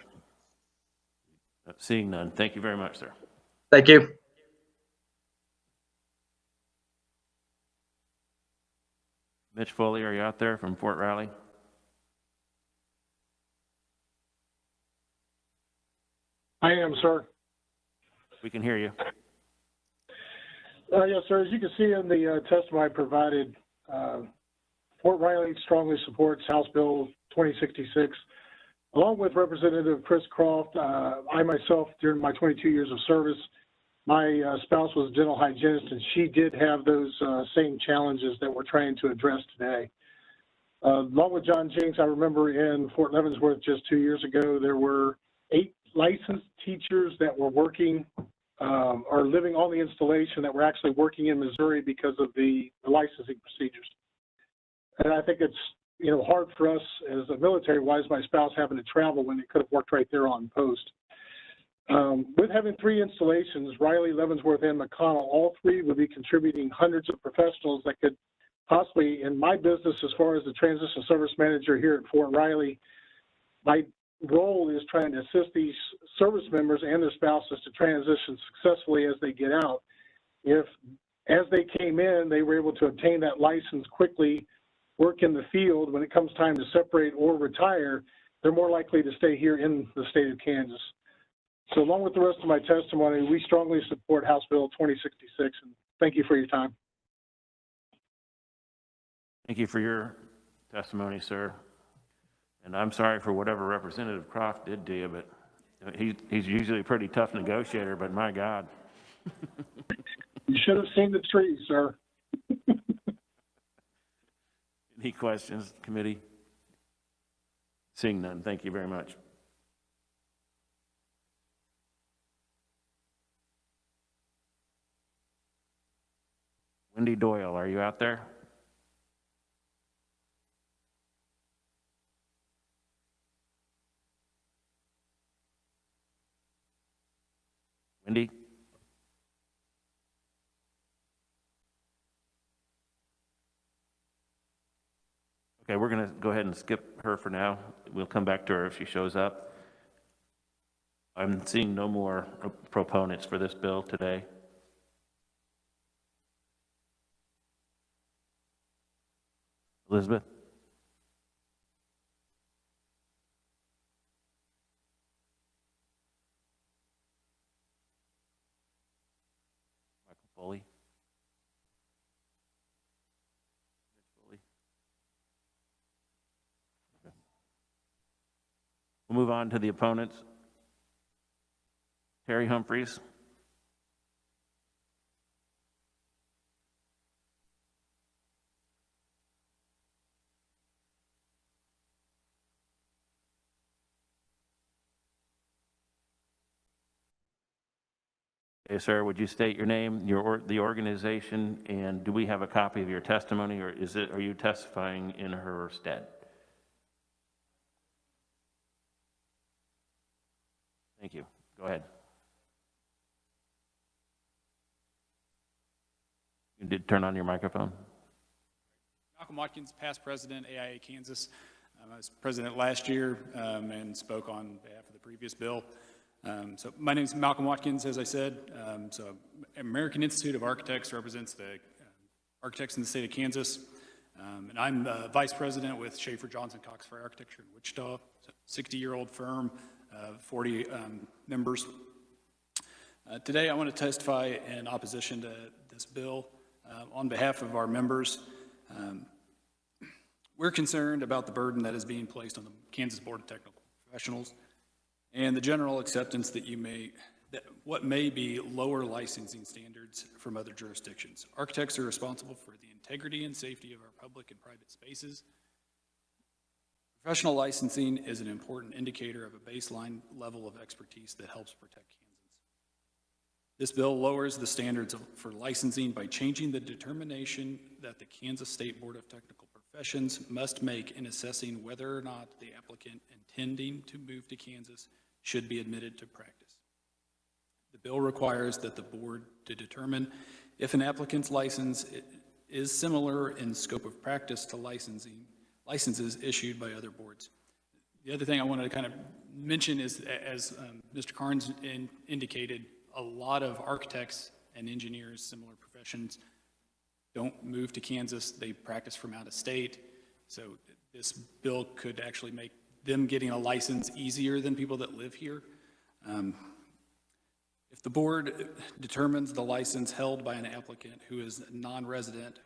Seeing none. Thank you very much, sir. Thank you. Mitch Foley, are you out there from Fort Riley? I am, sir. We can hear you. Yes, sir. As you can see in the testimony I provided, Fort Riley strongly supports House Bill 2066. Along with Representative Chris Croft, I myself, during my 22 years of service, my spouse was a dental hygienist, and she did have those same challenges that we're trying to address today. Along with John Jinks, I remember in Fort Leavenworth just 2 years ago, there were 8 licensed teachers that were working or living on the installation that were actually working in Missouri because of the licensing procedures. And I think it's, you know, hard for us as a military-wise, my spouse having to travel when it could have worked right there on post. With having 3 installations, Riley, Leavenworth, and McConnell, all 3 would be contributing hundreds of professionals that could possibly, in my business, as far as the transition service manager here at Fort Riley, my role is trying to assist these service members and their spouses to transition successfully as they get out. If, as they came in, they were able to obtain that license quickly, work in the field, when it comes time to separate or retire, they're more likely to stay here in the state of Kansas. So along with the rest of my testimony, we strongly support House Bill 2066, and thank you for your time. Thank you for your testimony, sir. And I'm sorry for whatever Representative Croft did to you, but he's usually a pretty tough negotiator, but my God. You should have seen the trees, sir. Any questions, committee? Seeing none, thank you very much. Wendy Doyle, are you out there? Wendy? Okay, we're going to go ahead and skip her for now. We'll come back to her if she shows up. I'm seeing no more proponents for this bill today. Elizabeth? Michael Foley? Okay. We'll move on to the opponents. Terry Humphries. Okay, sir, would you state your name, the organization, and do we have a copy of your testimony, or are you testifying in her stead? Thank you. Go ahead. You did turn on your microphone. Malcolm Watkins, past president, AIA Kansas. I was president last year and spoke on behalf of the previous bill. So my name is Malcolm Watkins, as I said. So American Institute of Architects represents the architects in the state of Kansas. And I'm vice president with Schaefer Johnson Cox for Architecture in Wichita, 60-year-old firm, 40 members. Today I want to testify in opposition to this bill on behalf of our members. We're concerned about the burden that is being placed on the Kansas Board of Technical Professionals and the general acceptance that what may be lower licensing standards from other jurisdictions. Architects are responsible for the integrity and safety of our public and private spaces. Professional licensing is an important indicator of a baseline level of expertise that helps protect Kansans. This bill lowers the standards for licensing by changing the determination that the Kansas State Board of Technical Professions must make in assessing whether or not the applicant intending to move to Kansas should be admitted to practice. The bill requires that the board to determine if an applicant's license is similar in scope of practice to licenses issued by other boards. The other thing I wanted to kind of mention is, as Mr. Carnes indicated, a lot of architects and engineers, similar professions, don't move to Kansas. They practice from out of state. So this bill could actually make them getting a license easier than people that live here. If the board determines the license held by an applicant who is non-resident,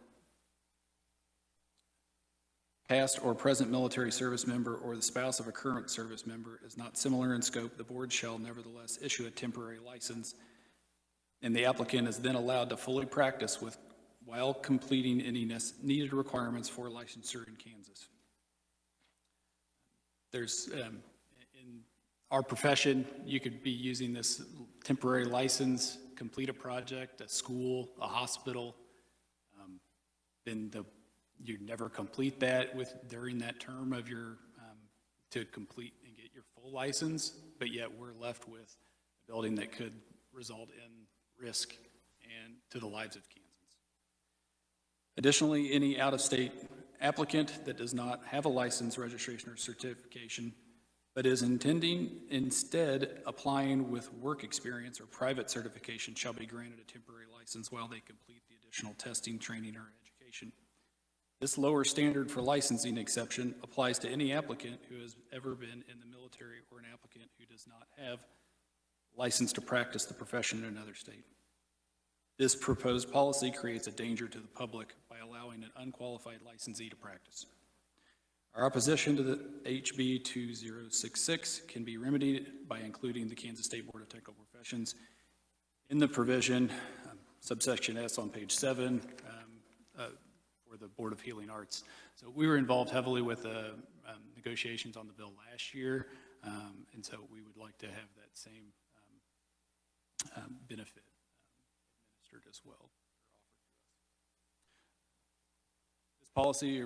past or present military service member, or the spouse of a current service member is not similar in scope, the board shall nevertheless issue a temporary license, and the applicant is then allowed to fully practice while completing any needed requirements for licensure in Kansas. There's, in our profession, you could be using this temporary license, complete a project, a school, a hospital, then you never complete that during that term of your, to complete and get your full license, but yet we're left with a building that could result in risk and to the lives of Kansans. Additionally, any out-of-state applicant that does not have a license, registration, or certification, but is instead applying with work experience or private certification shall be granted a temporary license while they complete the additional testing, training, or education. This lower standard for licensing exception applies to any applicant who has ever been in the military or an applicant who does not have license to practice the profession in another state. This proposed policy creates a danger to the public by allowing an unqualified licensee to practice. Our opposition to the HB 2066 can be remedied by including the Kansas State Board of Technical Professions in the provision, subsection S on page 7, for the Board of Healing Arts. So we were involved heavily with the negotiations on the bill last year, and so we would like to have that same benefit administered as well. This policy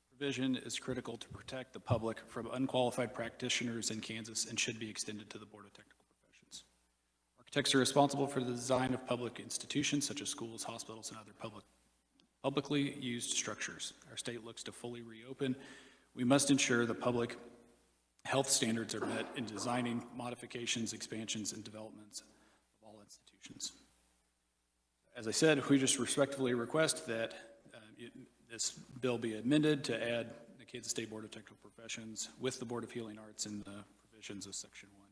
provision is critical to protect the public from unqualified practitioners in Kansas and should be extended to the Board of Technical Professions. Architects are responsible for the design of public institutions such as schools, hospitals, and other publicly used structures. Our state looks to fully reopen. We must ensure the public health standards are met in designing modifications, expansions, and developments of all institutions. As I said, we just respectfully request that this bill be amended to add the Kansas State Board of Technical Professions with the Board of Healing Arts in the provisions of section 1,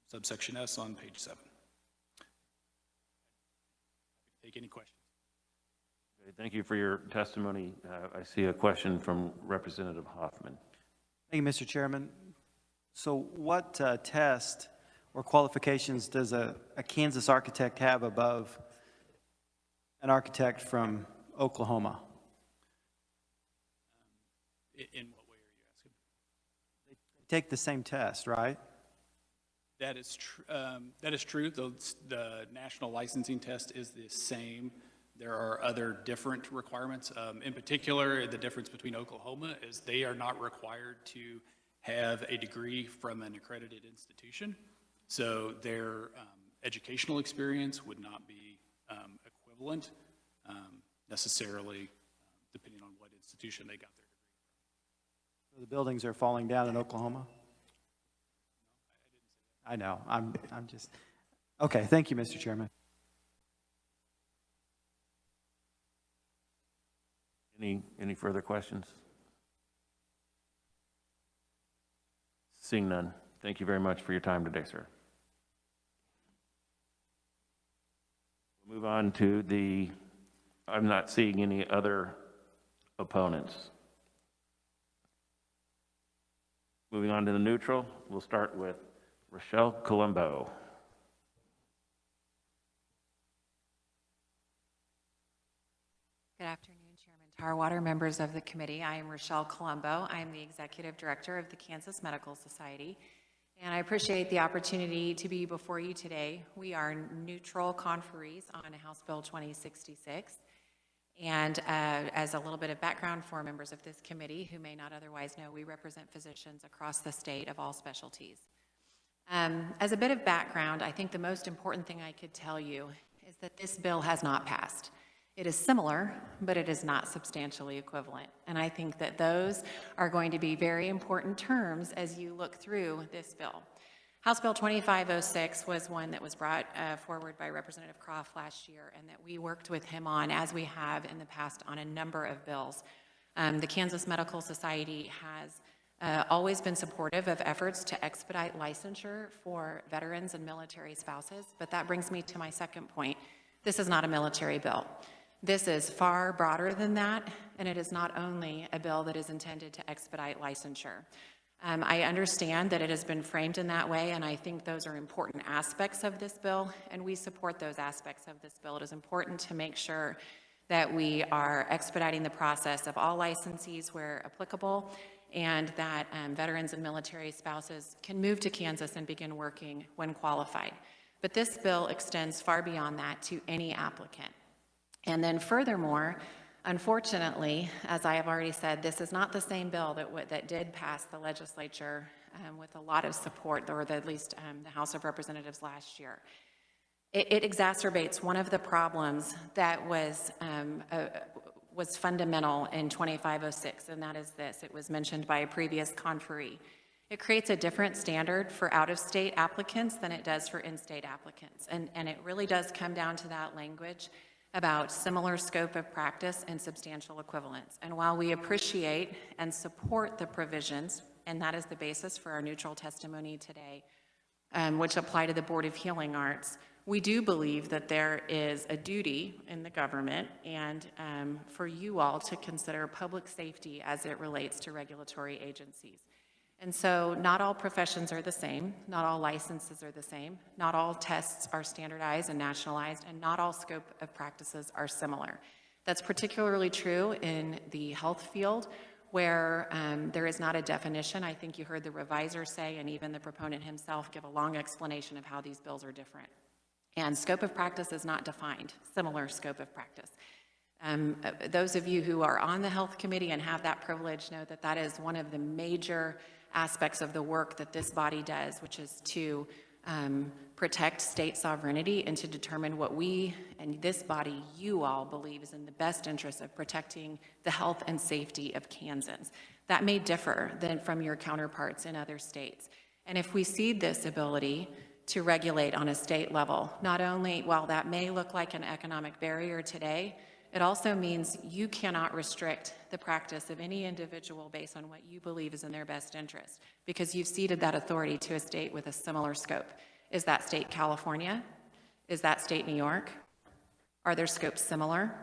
subsection S on page 7. Take any questions. Okay, thank you for your testimony. I see a question from Representative Hoffman. Thank you, Mr. Chairman. So what test or qualifications does a Kansas architect have above an architect from Oklahoma? In what way are you asking? They take the same test, right? That is true. The national licensing test is the same. There are other different requirements. In particular, the difference between Oklahoma is they are not required to have a degree from an accredited institution. So their educational experience would not be equivalent necessarily, depending on what institution they got their degree from. So the buildings are falling down in Oklahoma? I know. I'm just okay. Thank you, Mr. Chairman. Any further questions? Seeing none, thank you very much for your time today, sir. We'll move on to I'm not seeing any other opponents. Moving on to the neutral, we'll start with Rochelle Colombo. Good afternoon, Chairman Tarwater, members of the committee. I am Rochelle Colombo. I am the Executive Director of the Kansas Medical Society, and I appreciate the opportunity to be before you today. We are neutral conferees on House Bill 2066, and as a little bit of background for members of this committee who may not otherwise know, we represent physicians across the state of all specialties. As a bit of background, I think the most important thing I could tell you is that this bill has not passed. It is similar, but it is not substantially equivalent. And I think that those are going to be very important terms as you look through this bill. House Bill 2506 was one that was brought forward by Representative Croft last year and that we worked with him on, as we have in the past, on a number of bills. The Kansas Medical Society has always been supportive of efforts to expedite licensure for veterans and military spouses, but that brings me to my second point. This is not a military bill. This is far broader than that, and it is not only a bill that is intended to expedite licensure. I understand that it has been framed in that way, and I think those are important aspects of this bill, and we support those aspects of this bill. It is important to make sure that we are expediting the process of all licensees where applicable, and that veterans and military spouses can move to Kansas and begin working when qualified. But this bill extends far beyond that to any applicant. And then furthermore, unfortunately, as I have already said, this is not the same bill that did pass the legislature with a lot of support, or at least the House of Representatives last year. It exacerbates one of the problems that was fundamental in 2506, and that is this. It was mentioned by a previous conferee. It creates a different standard for out-of-state applicants than it does for in-state applicants, and it really does come down to that language about similar scope of practice and substantial equivalence. And while we appreciate and support the provisions, and that is the basis for our neutral testimony today, which apply to the Board of Healing Arts, we do believe that there is a duty in the government and for you all to consider public safety as it relates to regulatory agencies. And so not all professions are the same, not all licenses are the same, not all tests are standardized and nationalized, and not all scope of practices are similar. That's particularly true in the health field, where there is not a definition. I think you heard the reviser say, and even the proponent himself give a long explanation of how these bills are different. And scope of practice is not defined, similar scope of practice. Those of you who are on the Health Committee and have that privilege know that that is one of the major aspects of the work that this body does, which is to protect state sovereignty and to determine what we and this body, you all, believe is in the best interest of protecting the health and safety of Kansans. That may differ than from your counterparts in other states. And if we cede this ability to regulate on a state level, not only, while that may look like an economic barrier today, it also means you cannot restrict the practice of any individual based on what you believe is in their best interest, because you've ceded that authority to a state with a similar scope. Is that state California? Is that state New York? Are their scopes similar?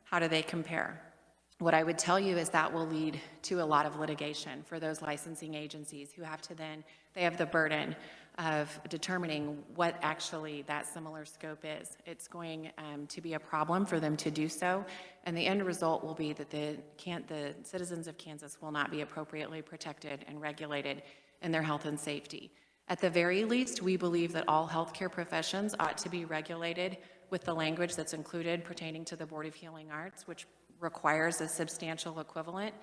How do they compare? What I would tell you is that will lead to a lot of litigation for those licensing agencies who have to then, they have the burden of determining what actually that similar scope is. It's going to be a problem for them to do so, and the end result will be that the citizens of Kansas will not be appropriately protected and regulated in their health and safety. At the very least, we believe that all healthcare professions ought to be regulated with the language that's included pertaining to the Board of Healing Arts, which requires a substantial equivalent.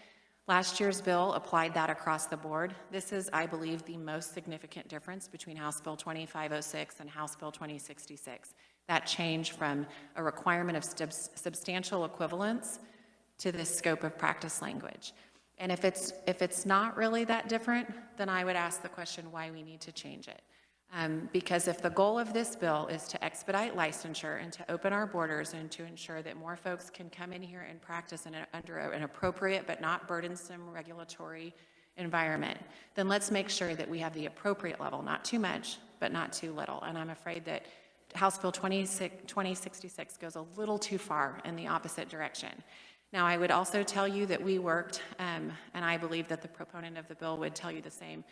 Last year's bill applied that across the board. This is, I believe, the most significant difference between House Bill 2506 and House Bill 2066. That change from a requirement of substantial equivalence to this scope of practice language. And if it's not really that different, then I would ask the question why we need to change it. Because if the goal of this bill is to expedite licensure and to open our borders and to ensure that more folks can come in here and practice under an appropriate but not burdensome regulatory environment, then let's make sure that we have the appropriate level, not too much, but not too little. And I'm afraid that House Bill 2066 goes a little too far in the opposite direction. Now, I would also tell you that we worked, and I believe that the proponent of the bill would tell you the same.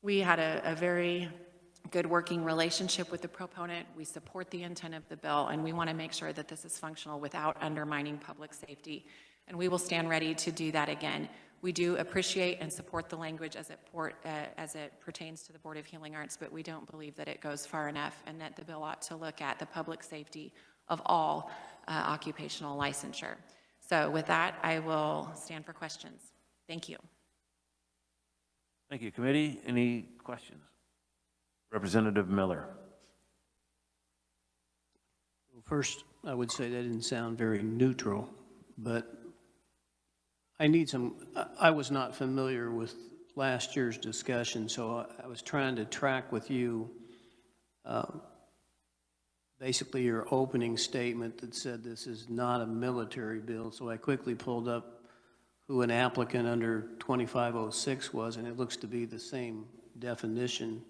We had a very good working relationship with the proponent. We support the intent of the bill, and we want to make sure that this is functional without undermining public safety. And we will stand ready to do that again. We do appreciate and support the language as it pertains to the Board of Healing Arts, but we don't believe that it goes far enough and that the bill ought to look at the public safety of all occupational licensure. So with that, I will stand for questions. Thank you. Thank you, committee. Any questions? Representative Miller. First, I would say that didn't sound very neutral, but I need some, I was not familiar with last year's discussion, so I was trying to track with you basically your opening statement that said this is not a military bill, so I quickly pulled up who an applicant under 2506 was, and it looks to be the same definition.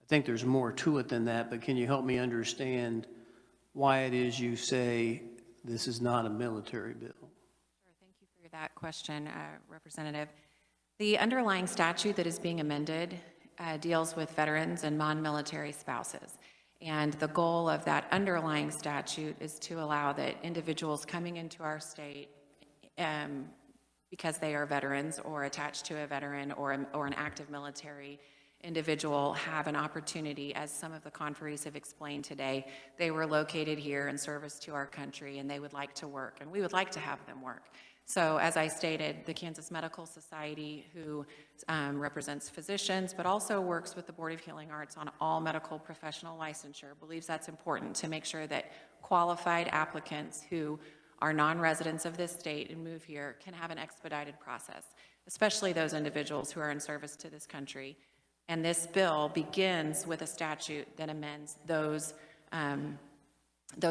I think there's more to it than that, but can you help me understand why it is you say this is not a military bill? Sure, thank you for that question, Representative. The underlying statute that is being amended deals with veterans and non-military spouses. And the goal of that underlying statute is to allow that individuals coming into our state because they are veterans or attached to a veteran or an active military individual have an opportunity, as some of the conferees have explained today. They were located here in service to our country and they would like to work, and we would like to have them work. So as I stated, the Kansas Medical Society, who represents physicians, but also works with the Board of Healing Arts on all medical professional licensure, believes that's important to make sure that qualified applicants who are non-residents of this state and move here can have an expedited process, especially those individuals who are in service to this country. And this bill begins with a statute that amends those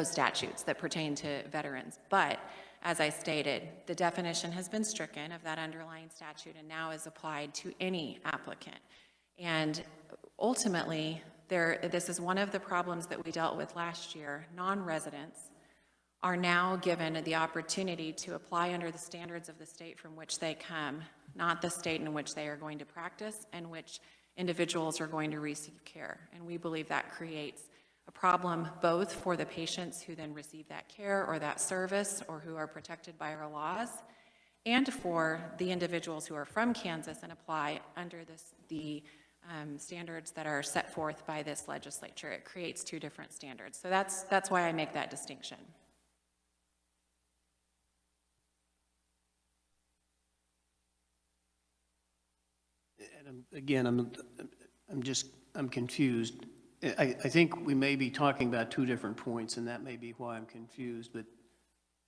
statutes that pertain to veterans. But as I stated, the definition has been stricken of that underlying statute and now is applied to any applicant. And ultimately, this is one of the problems that we dealt with last year. Non-residents are now given the opportunity to apply under the standards of the state from which they come, not the state in which they are going to practice and which individuals are going to receive care. And we believe that creates a problem both for the patients who then receive that care or that service or who are protected by our laws, and for the individuals who are from Kansas and apply under the standards that are set forth by this legislature. It creates two different standards. So that's why I make that distinction. And again, I'm confused. I think we may be talking about two different points, and that may be why I'm confused, but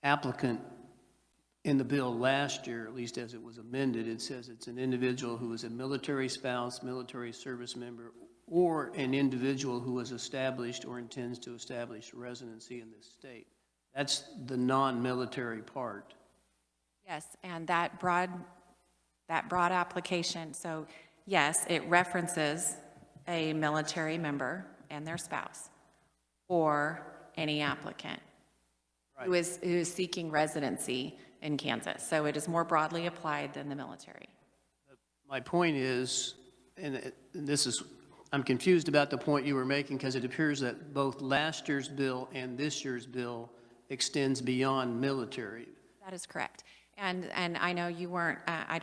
applicant in the bill last year, at least as it was amended, it says it's an individual who is a military spouse, military service member, or an individual who has established or intends to establish residency in this state. That's the non-military part. Yes, and that broad application, so yes, it references a military member and their spouse, or any applicant who is seeking residency in Kansas. So it is more broadly applied than the military. My point is, and this is, I'm confused about the point you were making because it appears that both last year's bill and this year's bill extends beyond military. That is correct. And I know you weren't, I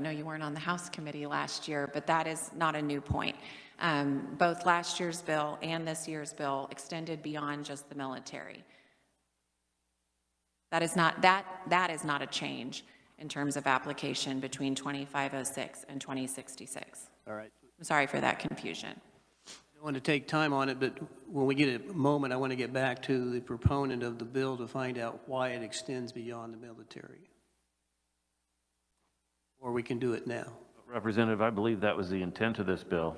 know you weren't on the House committee last year, but that is not a new point. Both last year's bill and this year's bill extended beyond just the military. That is not a change in terms of application between 2506 and 2066. All right. I'm sorry for that confusion. I don't want to take time on it, but when we get a moment, I want to get back to the proponent of the bill to find out why it extends beyond the military. Or we can do it now. Representative, I believe that was the intent of this bill,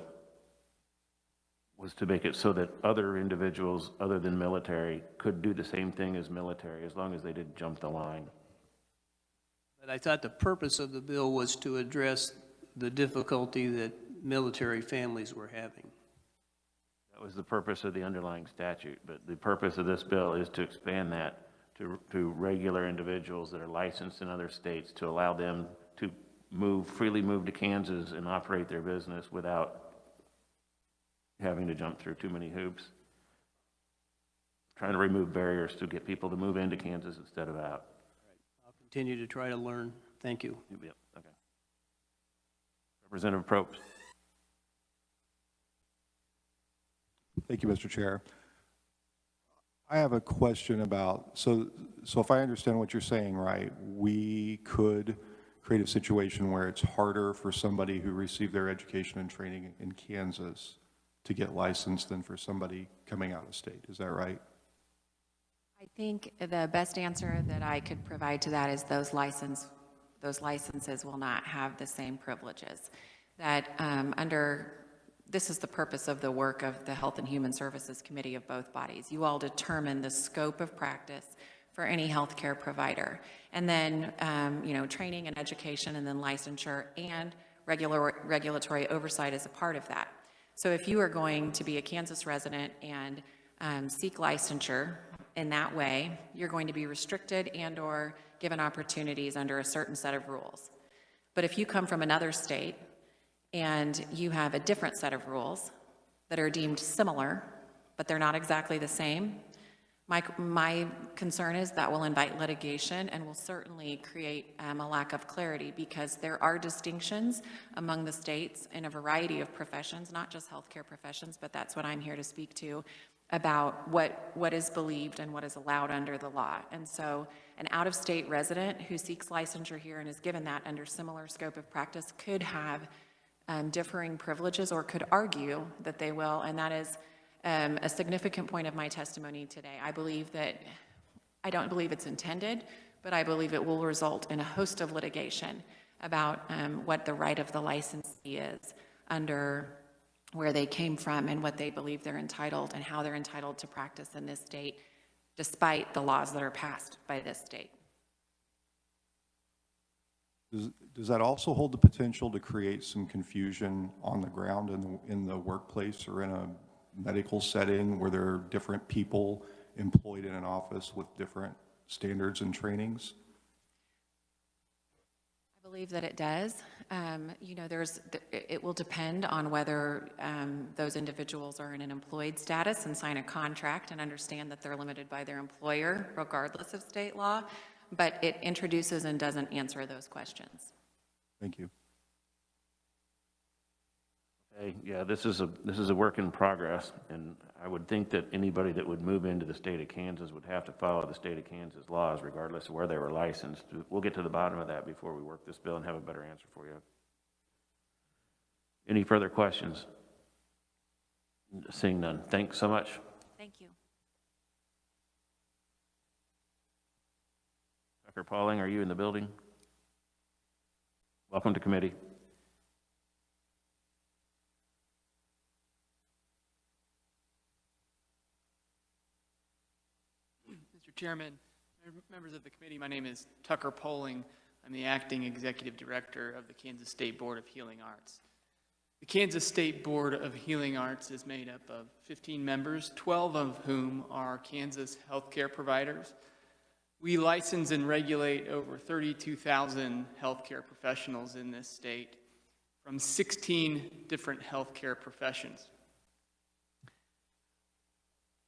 was to make it so that other individuals other than military could do the same thing as military as long as they didn't jump the line. But I thought the purpose of the bill was to address the difficulty that military families were having. That was the purpose of the underlying statute, but the purpose of this bill is to expand that to regular individuals that are licensed in other states, to allow them to freely move to Kansas and operate their business without having to jump through too many hoops. Trying to remove barriers to get people to move into Kansas instead of out. I'll continue to try to learn. Thank you. Yep, okay. Representative Probst. Thank you, Mr. Chair. I have a question about, so if I understand what you're saying right, we could create a situation where it's harder for somebody who received their education and training in Kansas to get licensed than for somebody coming out of state. Is that right? I think the best answer that I could provide to that is those licenses will not have the same privileges. That this is the purpose of the work of the Health and Human Services Committee of both bodies. You all determine the scope of practice for any healthcare provider. And then, training and education, and then licensure and regulatory oversight is a part of that. So if you are going to be a Kansas resident and seek licensure in that way, you're going to be restricted and/or given opportunities under a certain set of rules. But if you come from another state and you have a different set of rules that are deemed similar, but they're not exactly the same, my concern is that will invite litigation and will certainly create a lack of clarity, because there are distinctions among the states in a variety of professions, not just healthcare professions, but that's what I'm here to speak to, about what is believed and what is allowed under the law. And so an out-of-state resident who seeks licensure here and is given that under similar scope of practice could have differing privileges, or could argue that they will, and that is a significant point of my testimony today. I don't believe it's intended, but I believe it will result in a host of litigation about what the right of the licensee is under where they came from and what they believe they're entitled and how they're entitled to practice in this state, despite the laws that are passed by this state. Does that also hold the potential to create some confusion on the ground in the workplace or in a medical setting where there are different people employed in an office with different standards and trainings? I believe that it does. It will depend on whether those individuals are in an employed status and sign a contract and understand that they're limited by their employer, regardless of state law, but it introduces and doesn't answer those questions. Thank you. Okay, yeah, this is a work in progress, and I would think that anybody that would move into the state of Kansas would have to follow the state of Kansas laws, regardless of where they were licensed. We'll get to the bottom of that before we work this bill and have a better answer for you. Any further questions? Seeing none. Thanks so much. Thank you. Dr. Pauling, are you in the building? Welcome to committee. Mr. Chairman, members of the committee, my name is Tucker Pauling. I'm the acting executive director of the Kansas State Board of Healing Arts. The Kansas State Board of Healing Arts is made up of 15 members, 12 of whom are Kansas healthcare providers. We license and regulate over 32,000 healthcare professionals in this state from 16 different healthcare professions.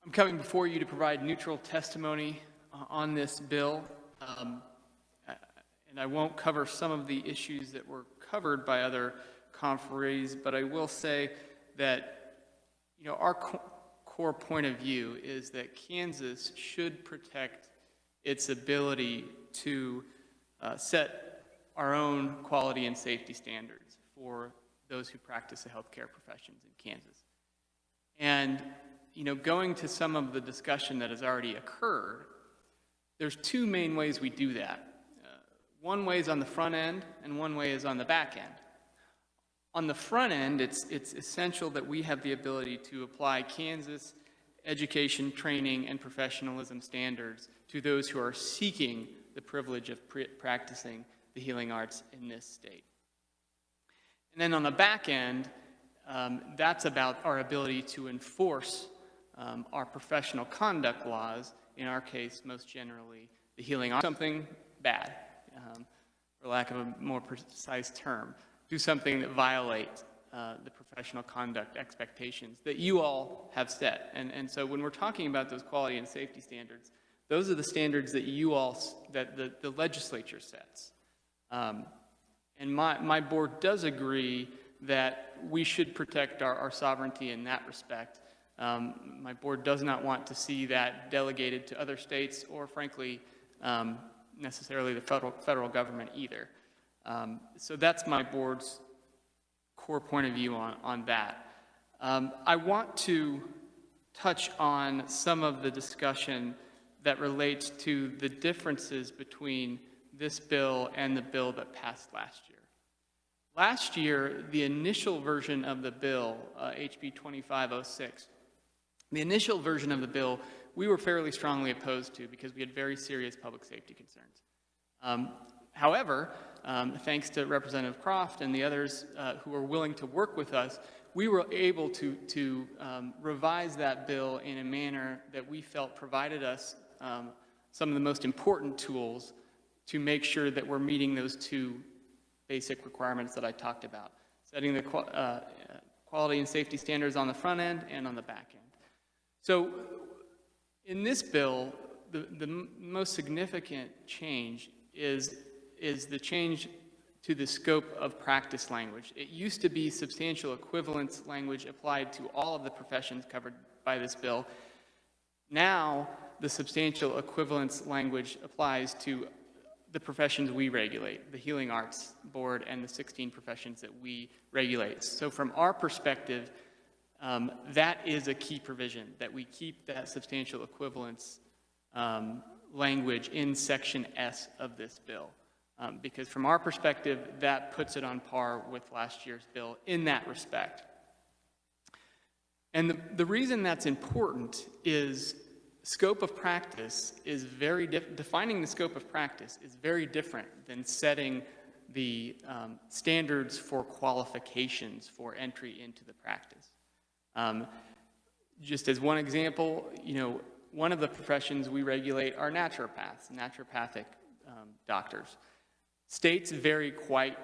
I'm coming before you to provide neutral testimony on this bill, and I won't cover some of the issues that were covered by other conferees, but I will say that our core point of view is that Kansas should protect its ability to set our own quality and safety standards for those who practice the healthcare professions in Kansas. And going to some of the discussion that has already occurred, there's two main ways we do that. One way is on the front end, and one way is on the back end. On the front end, it's essential that we have the ability to apply Kansas education, training, and professionalism standards to those who are seeking the privilege of practicing the healing arts in this state. And then on the back end, that's about our ability to enforce our professional conduct laws, in our case, most generally, the healing arts. Something bad, for lack of a more precise term. Do something that violates the professional conduct expectations that you all have set. And so when we're talking about those quality and safety standards, those are the standards that that the legislature sets. And my board does agree that we should protect our sovereignty in that respect. My board does not want to see that delegated to other states or, frankly, necessarily the federal government either. So that's my board's core point of view on that. I want to touch on some of the discussion that relates to the differences between this bill and the bill that passed last year. Last year, the initial version of the bill, HB 2506, the initial version of the bill we were fairly strongly opposed to because we had very serious public safety concerns. However, thanks to Representative Croft and the others who were willing to work with us, we were able to revise that bill in a manner that we felt provided us some of the most important tools to make sure that we're meeting those two basic requirements that I talked about, setting the quality and safety standards on the front end and on the back end. So in this bill, the most significant change is the change to the scope of practice language. It used to be substantial equivalence language applied to all of the professions covered by this bill. Now, the substantial equivalence language applies to the professions we regulate, the Healing Arts Board and the 16 professions that we regulate. So from our perspective, that is a key provision, that we keep that substantial equivalence language in Section S of this bill. Because from our perspective, that puts it on par with last year's bill in that respect. And the reason that's important is scope of practice is very defining the scope of practice is very different than setting the standards for qualifications for entry into the practice. Just as one example, one of the professions we regulate are naturopaths, naturopathic doctors. States vary quite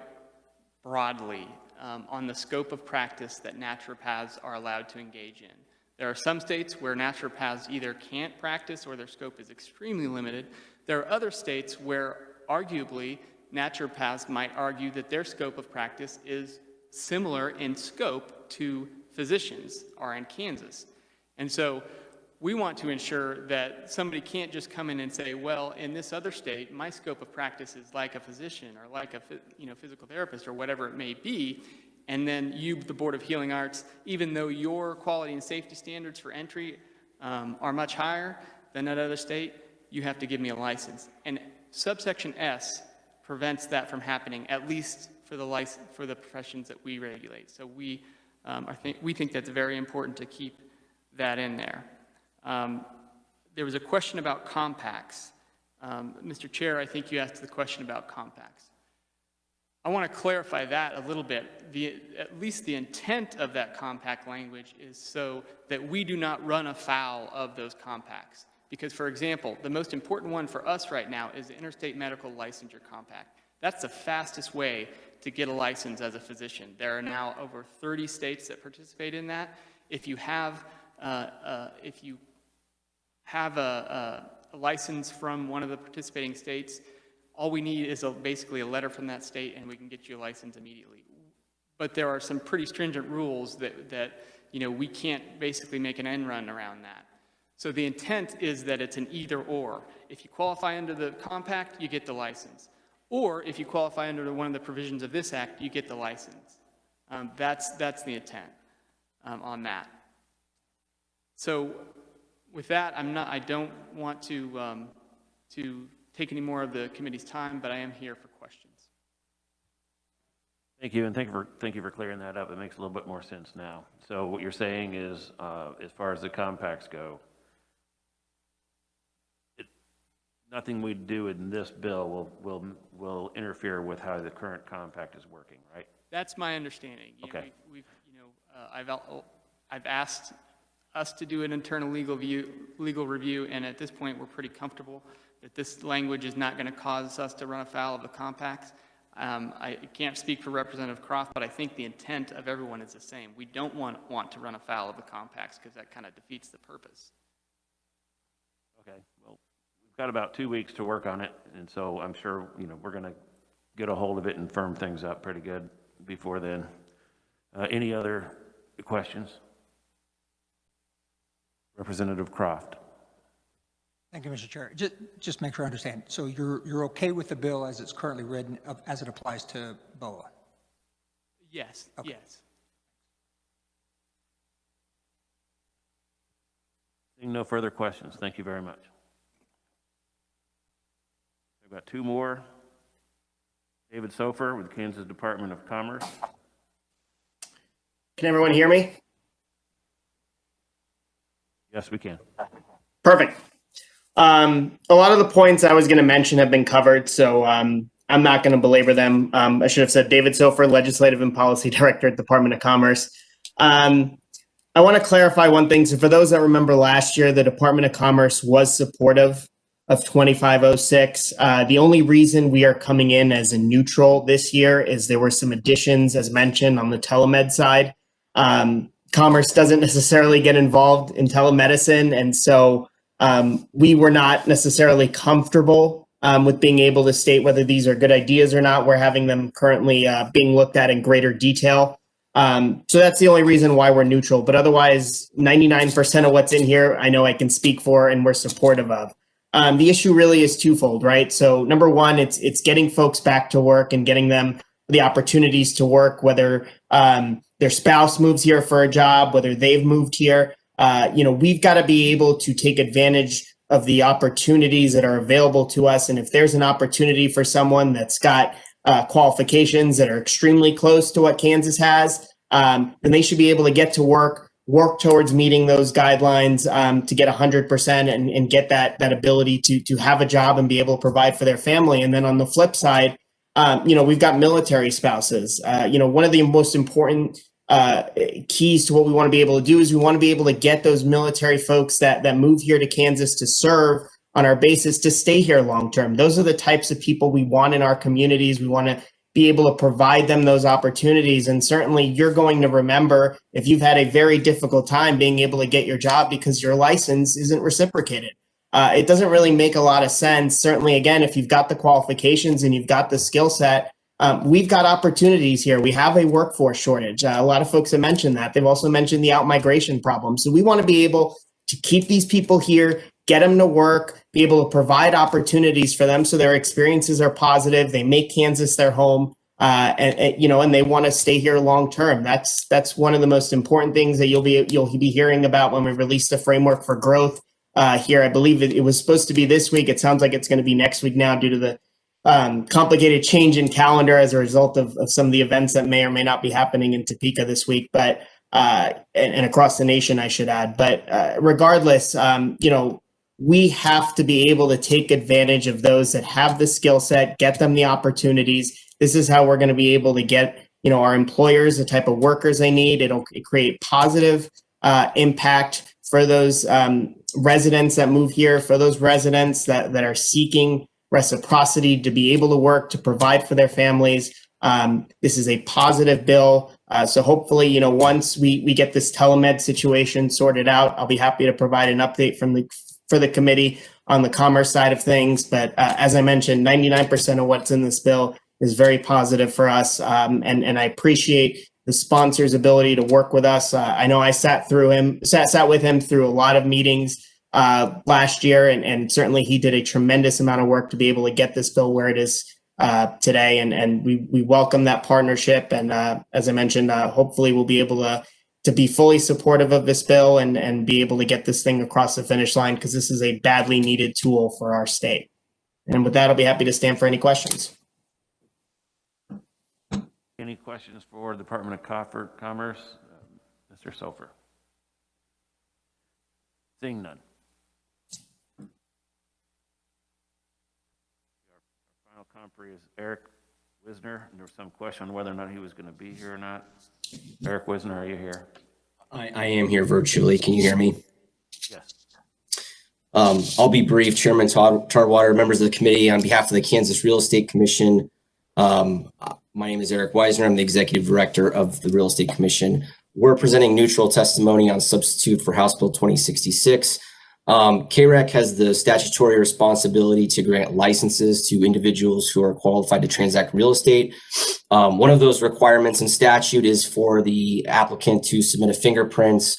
broadly on the scope of practice that naturopaths are allowed to engage in. There are some states where naturopaths either can't practice or their scope is extremely limited. There are other states where arguably naturopaths might argue that their scope of practice is similar in scope to physicians are in Kansas. And so we want to ensure that somebody can't just come in and say, well, in this other state, my scope of practice is like a physician or like a physical therapist or whatever it may be, and then you, the Board of Healing Arts, even though your quality and safety standards for entry are much higher than that other state, you have to give me a license. And subsection S prevents that from happening, at least for the professions that we regulate. So we think that's very important to keep that in there. There was a question about compacts. Mr. Chair, I think you asked the question about compacts. I want to clarify that a little bit. At least the intent of that compact language is so that we do not run afoul of those compacts. Because, for example, the most important one for us right now is the Interstate Medical Licensure Compact. That's the fastest way to get a license as a physician. There are now over 30 states that participate in that. If you have a license from one of the participating states, all we need is basically a letter from that state and we can get you a license immediately. But there are some pretty stringent rules that we can't basically make an end run around that. So the intent is that it's an either or. If you qualify under the compact, you get the license. Or if you qualify under one of the provisions of this act, you get the license. That's the intent on that. So with that, I don't want to take any more of the committee's time, but I am here for questions. Thank you, and thank you for clearing that up. It makes a little bit more sense now. So what you're saying is, as far as the compacts go, nothing we do in this bill will interfere with how the current compact is working, right? That's my understanding. Okay. I've asked us to do an internal legal review, and at this point, we're pretty comfortable that this language is not going to cause us to run afoul of the compacts. I can't speak for Representative Croft, but I think the intent of everyone is the same. We don't want to run afoul of the compacts because that kind of defeats the purpose. Okay. Well, we've got about 2 weeks to work on it, and so I'm sure we're going to get a hold of it and firm things up pretty good before then. Any other questions? Representative Croft. Thank you, Mr. Chair. Just make sure I understand. So you're okay with the bill as it's currently written, as it applies to BOA? Yes, okay. Yes. Seeing no further questions, thank you very much. We've got two more. David Sofer with the Kansas Department of Commerce. Can everyone hear me? Yes, we can. Perfect. A lot of the points I was going to mention have been covered, so I'm not going to belabor them. I should have said David Sofer, Legislative and Policy Director at Department of Commerce. I want to clarify one thing. So for those that remember last year, the Department of Commerce was supportive of 2506. The only reason we are coming in as a neutral this year is there were some additions, as mentioned, on the telemed side. Commerce doesn't necessarily get involved in telemedicine, and so we were not necessarily comfortable with being able to state whether these are good ideas or not. We're having them currently being looked at in greater detail. So that's the only reason why we're neutral. But otherwise, 99% of what's in here, I know I can speak for and we're supportive of. The issue really is twofold, right? So number one, it's getting folks back to work and getting them the opportunities to work, whether their spouse moves here for a job, whether they've moved here. We've got to be able to take advantage of the opportunities that are available to us. And if there's an opportunity for someone that's got qualifications that are extremely close to what Kansas has, then they should be able to get to work towards meeting those guidelines to get 100% and get that ability to have a job and be able to provide for their family. And then on the flip side, we've got military spouses. One of the most important keys to what we want to be able to do is we want to be able to get those military folks that move here to Kansas to serve on our basis to stay here long term. Those are the types of people we want in our communities. We want to be able to provide them those opportunities. And certainly you're going to remember if you've had a very difficult time being able to get your job because your license isn't reciprocated. It doesn't really make a lot of sense. Certainly, again, if you've got the qualifications and you've got the skill set, we've got opportunities here. We have a workforce shortage. A lot of folks have mentioned that. They've also mentioned the out-migration problem. So we want to be able to keep these people here, get them to work, be able to provide opportunities for them so their experiences are positive. They make Kansas their home, and they want to stay here long term. That's one of the most important things that you'll be hearing about when we release the framework for growth here. I believe it was supposed to be this week. It sounds like it's going to be next week now due to the complicated change in calendar as a result of some of the events that may or may not be happening in Topeka this week, but and across the nation, I should add. But regardless, we have to be able to take advantage of those that have the skill set, get them the opportunities. This is how we're going to be able to get our employers the type of workers they need. It'll create positive impact for those residents that move here, for those residents that are seeking reciprocity to be able to work, to provide for their families. This is a positive bill. So hopefully, once we get this telemed situation sorted out, I'll be happy to provide an update for the committee on the commerce side of things. But as I mentioned, 99% of what's in this bill is very positive for us. And I appreciate the sponsor's ability to work with us. I know I sat with him through a lot of meetings last year, and certainly he did a tremendous amount of work to be able to get this bill where it is today. And we welcome that partnership. And as I mentioned, hopefully we'll be able to be fully supportive of this bill and be able to get this thing across the finish line, because this is a badly needed tool for our state. And with that, I'll be happy to stand for any questions. Any questions for the Department of Commerce? Mr. Sofer? Seeing none. Our final conferee is Eric Wisner. And there was some question on whether or not he was going to be here or not. Eric Wisner, are you here? I am here virtually. Can you hear me? Yes. I'll be brief. Chairman Tarwater, members of the committee, on behalf of the Kansas Real Estate Commission, my name is Eric Wisner. I'm the executive director of the Real Estate Commission. We're presenting neutral testimony on substitute for House Bill 2066. KREC has the statutory responsibility to grant licenses to individuals who are qualified to transact real estate. One of those requirements in statute is for the applicant to submit a fingerprints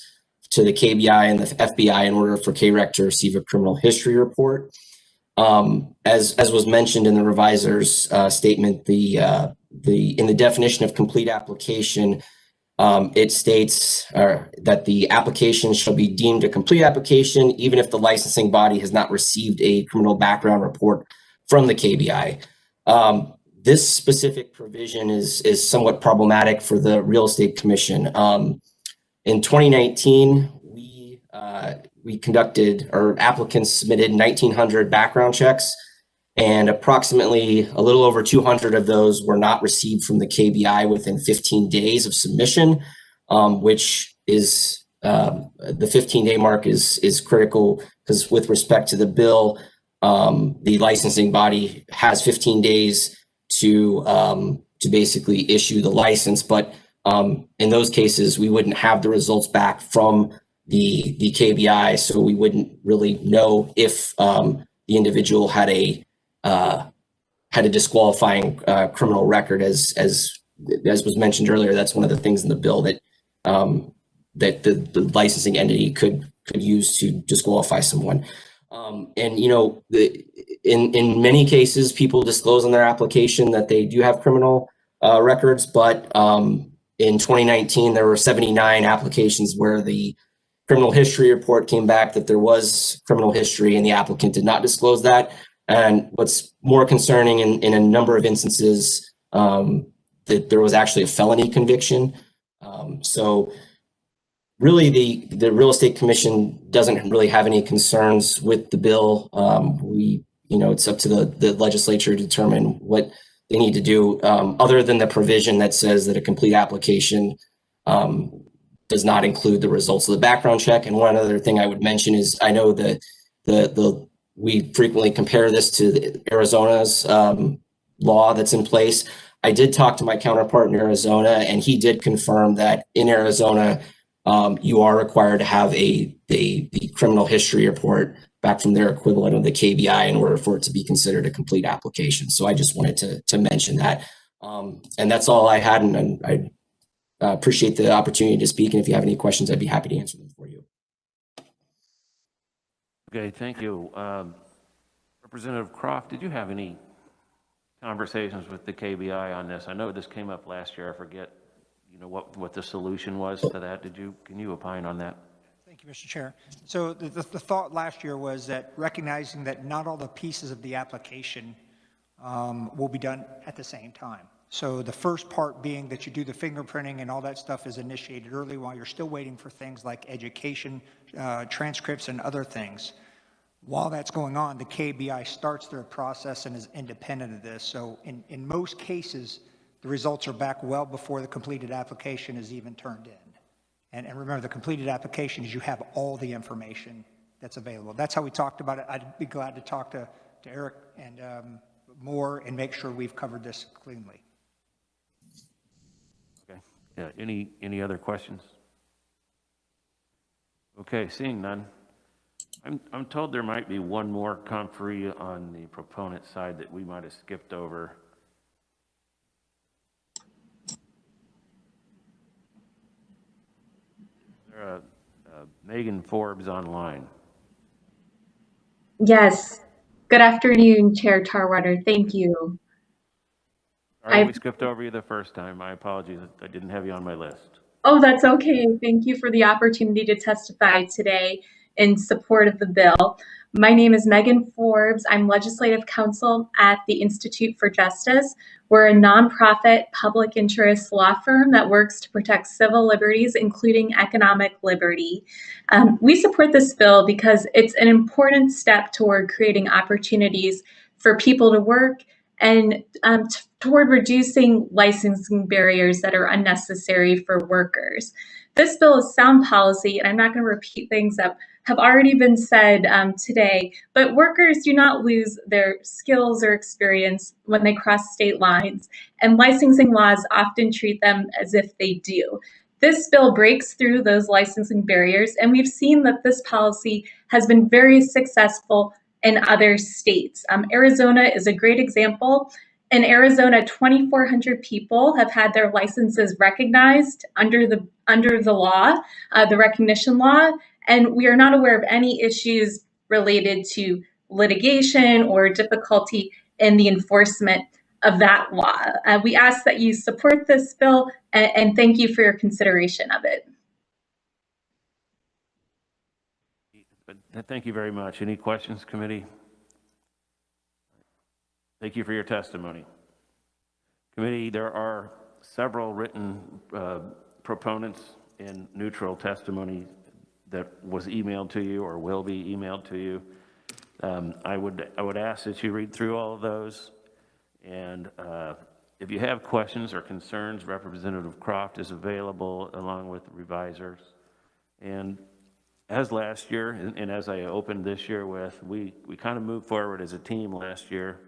to the KBI and the FBI in order for KREC to receive a criminal history report. As was mentioned in the reviser's statement, in the definition of complete application, it states that the application shall be deemed a complete application even if the licensing body has not received a criminal background report from the KBI. This specific provision is somewhat problematic for the Real Estate Commission. In 2019, we conducted, or applicants submitted 1,900 background checks, and approximately a little over 200 of those were not received from the KBI within 15 days of submission, which is the 15-day mark is critical because with respect to the bill, the licensing body has 15 days to basically issue the license, but in those cases, we wouldn't have the results back from the KBI, so we wouldn't really know if the individual had a disqualifying criminal record, as was mentioned earlier. That's one of the things in the bill that that the licensing entity could use to disqualify someone. And in many cases, people disclose on their application that they do have criminal records, but in 2019, there were 79 applications where the criminal history report came back that there was criminal history and the applicant did not disclose that. And what's more concerning in a number of instances, that there was actually a felony conviction. So really the Real Estate Commission doesn't really have any concerns with the bill. It's up to the legislature to determine what they need to do, other than the provision that says that a complete application does not include the results of the background check. And one other thing I would mention is I know that we frequently compare this to Arizona's law that's in place. I did talk to my counterpart in Arizona, and he did confirm that in Arizona, you are required to have the criminal history report back from their equivalent of the KBI in order for it to be considered a complete application. So I just wanted to mention that. And that's all I had, and I appreciate the opportunity to speak. And if you have any questions, I'd be happy to answer them for you. Okay, thank you. Representative Croft, did you have any conversations with the KBI on this? I know this came up last year. I forget, what the solution was to that. Can you opine on that? Thank you, Mr. Chair. So the thought last year was that recognizing that not all the pieces of the application will be done at the same time. So the first part being that you do the fingerprinting and all that stuff is initiated early while you're still waiting for things like education, transcripts, and other things. While that's going on, the KBI starts their process and is independent of this. So in most cases, the results are back well before the completed application is even turned in. And remember, the completed application is you have all the information that's available. That's how we talked about it. I'd be glad to talk to Eric and more and make sure we've covered this cleanly. Okay. Yeah. Any other questions? Okay. Seeing none, I'm told there might be one more conferee on the proponent side that we might have skipped over. Megan Forbes online. Yes. Good afternoon, Chair Tarwater. Thank you. Sorry, we skipped over you the first time. My apologies. I didn't have you on my list. Oh, that's okay. Thank you for the opportunity to testify today in support of the bill. My name is Megan Forbes. I'm legislative counsel at the Institute for Justice. We're a nonprofit public interest law firm that works to protect civil liberties, including economic liberty. We support this bill because it's an important step toward creating opportunities for people to work and toward reducing licensing barriers that are unnecessary for workers. This bill is sound policy, and I'm not going to repeat things that have already been said today, but workers do not lose their skills or experience when they cross state lines, and licensing laws often treat them as if they do. This bill breaks through those licensing barriers, and we've seen that this policy has been very successful in other states. Arizona is a great example. In Arizona, 2,400 people have had their licenses recognized under the law, the recognition law, and we are not aware of any issues related to litigation or difficulty in the enforcement of that law. We ask that you support this bill, and thank you for your consideration of it. Thank you very much. Any questions, committee? Thank you for your testimony. Committee, there are several written proponents and neutral testimony that was emailed to you or will be emailed to you. I would ask that you read through all of those, and if you have questions or concerns, Representative Croft is available along with the revisers. And as last year, and as I opened this year with, we kind of moved forward as a team last year,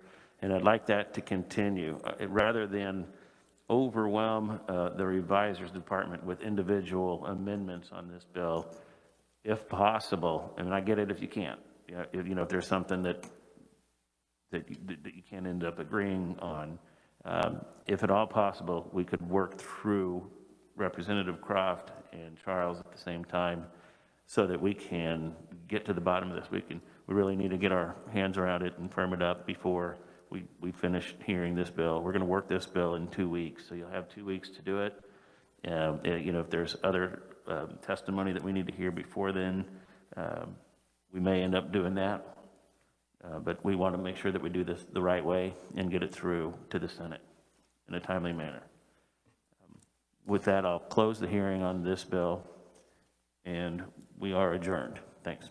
and I'd like that to continue. Rather than overwhelm the revisers department with individual amendments on this bill, if possible, and I get it if you can't, if there's something that you can't end up agreeing on, if at all possible, we could work through Representative Croft and Charles at the same time so that we can get to the bottom of this. We really need to get our hands around it and firm it up before we finish hearing this bill. We're going to work this bill in 2 weeks, so you'll have 2 weeks to do it. If there's other testimony that we need to hear before then, we may end up doing that. But we want to make sure that we do this the right way and get it through to the Senate in a timely manner. With that, I'll close the hearing on this bill, and we are adjourned. Thanks.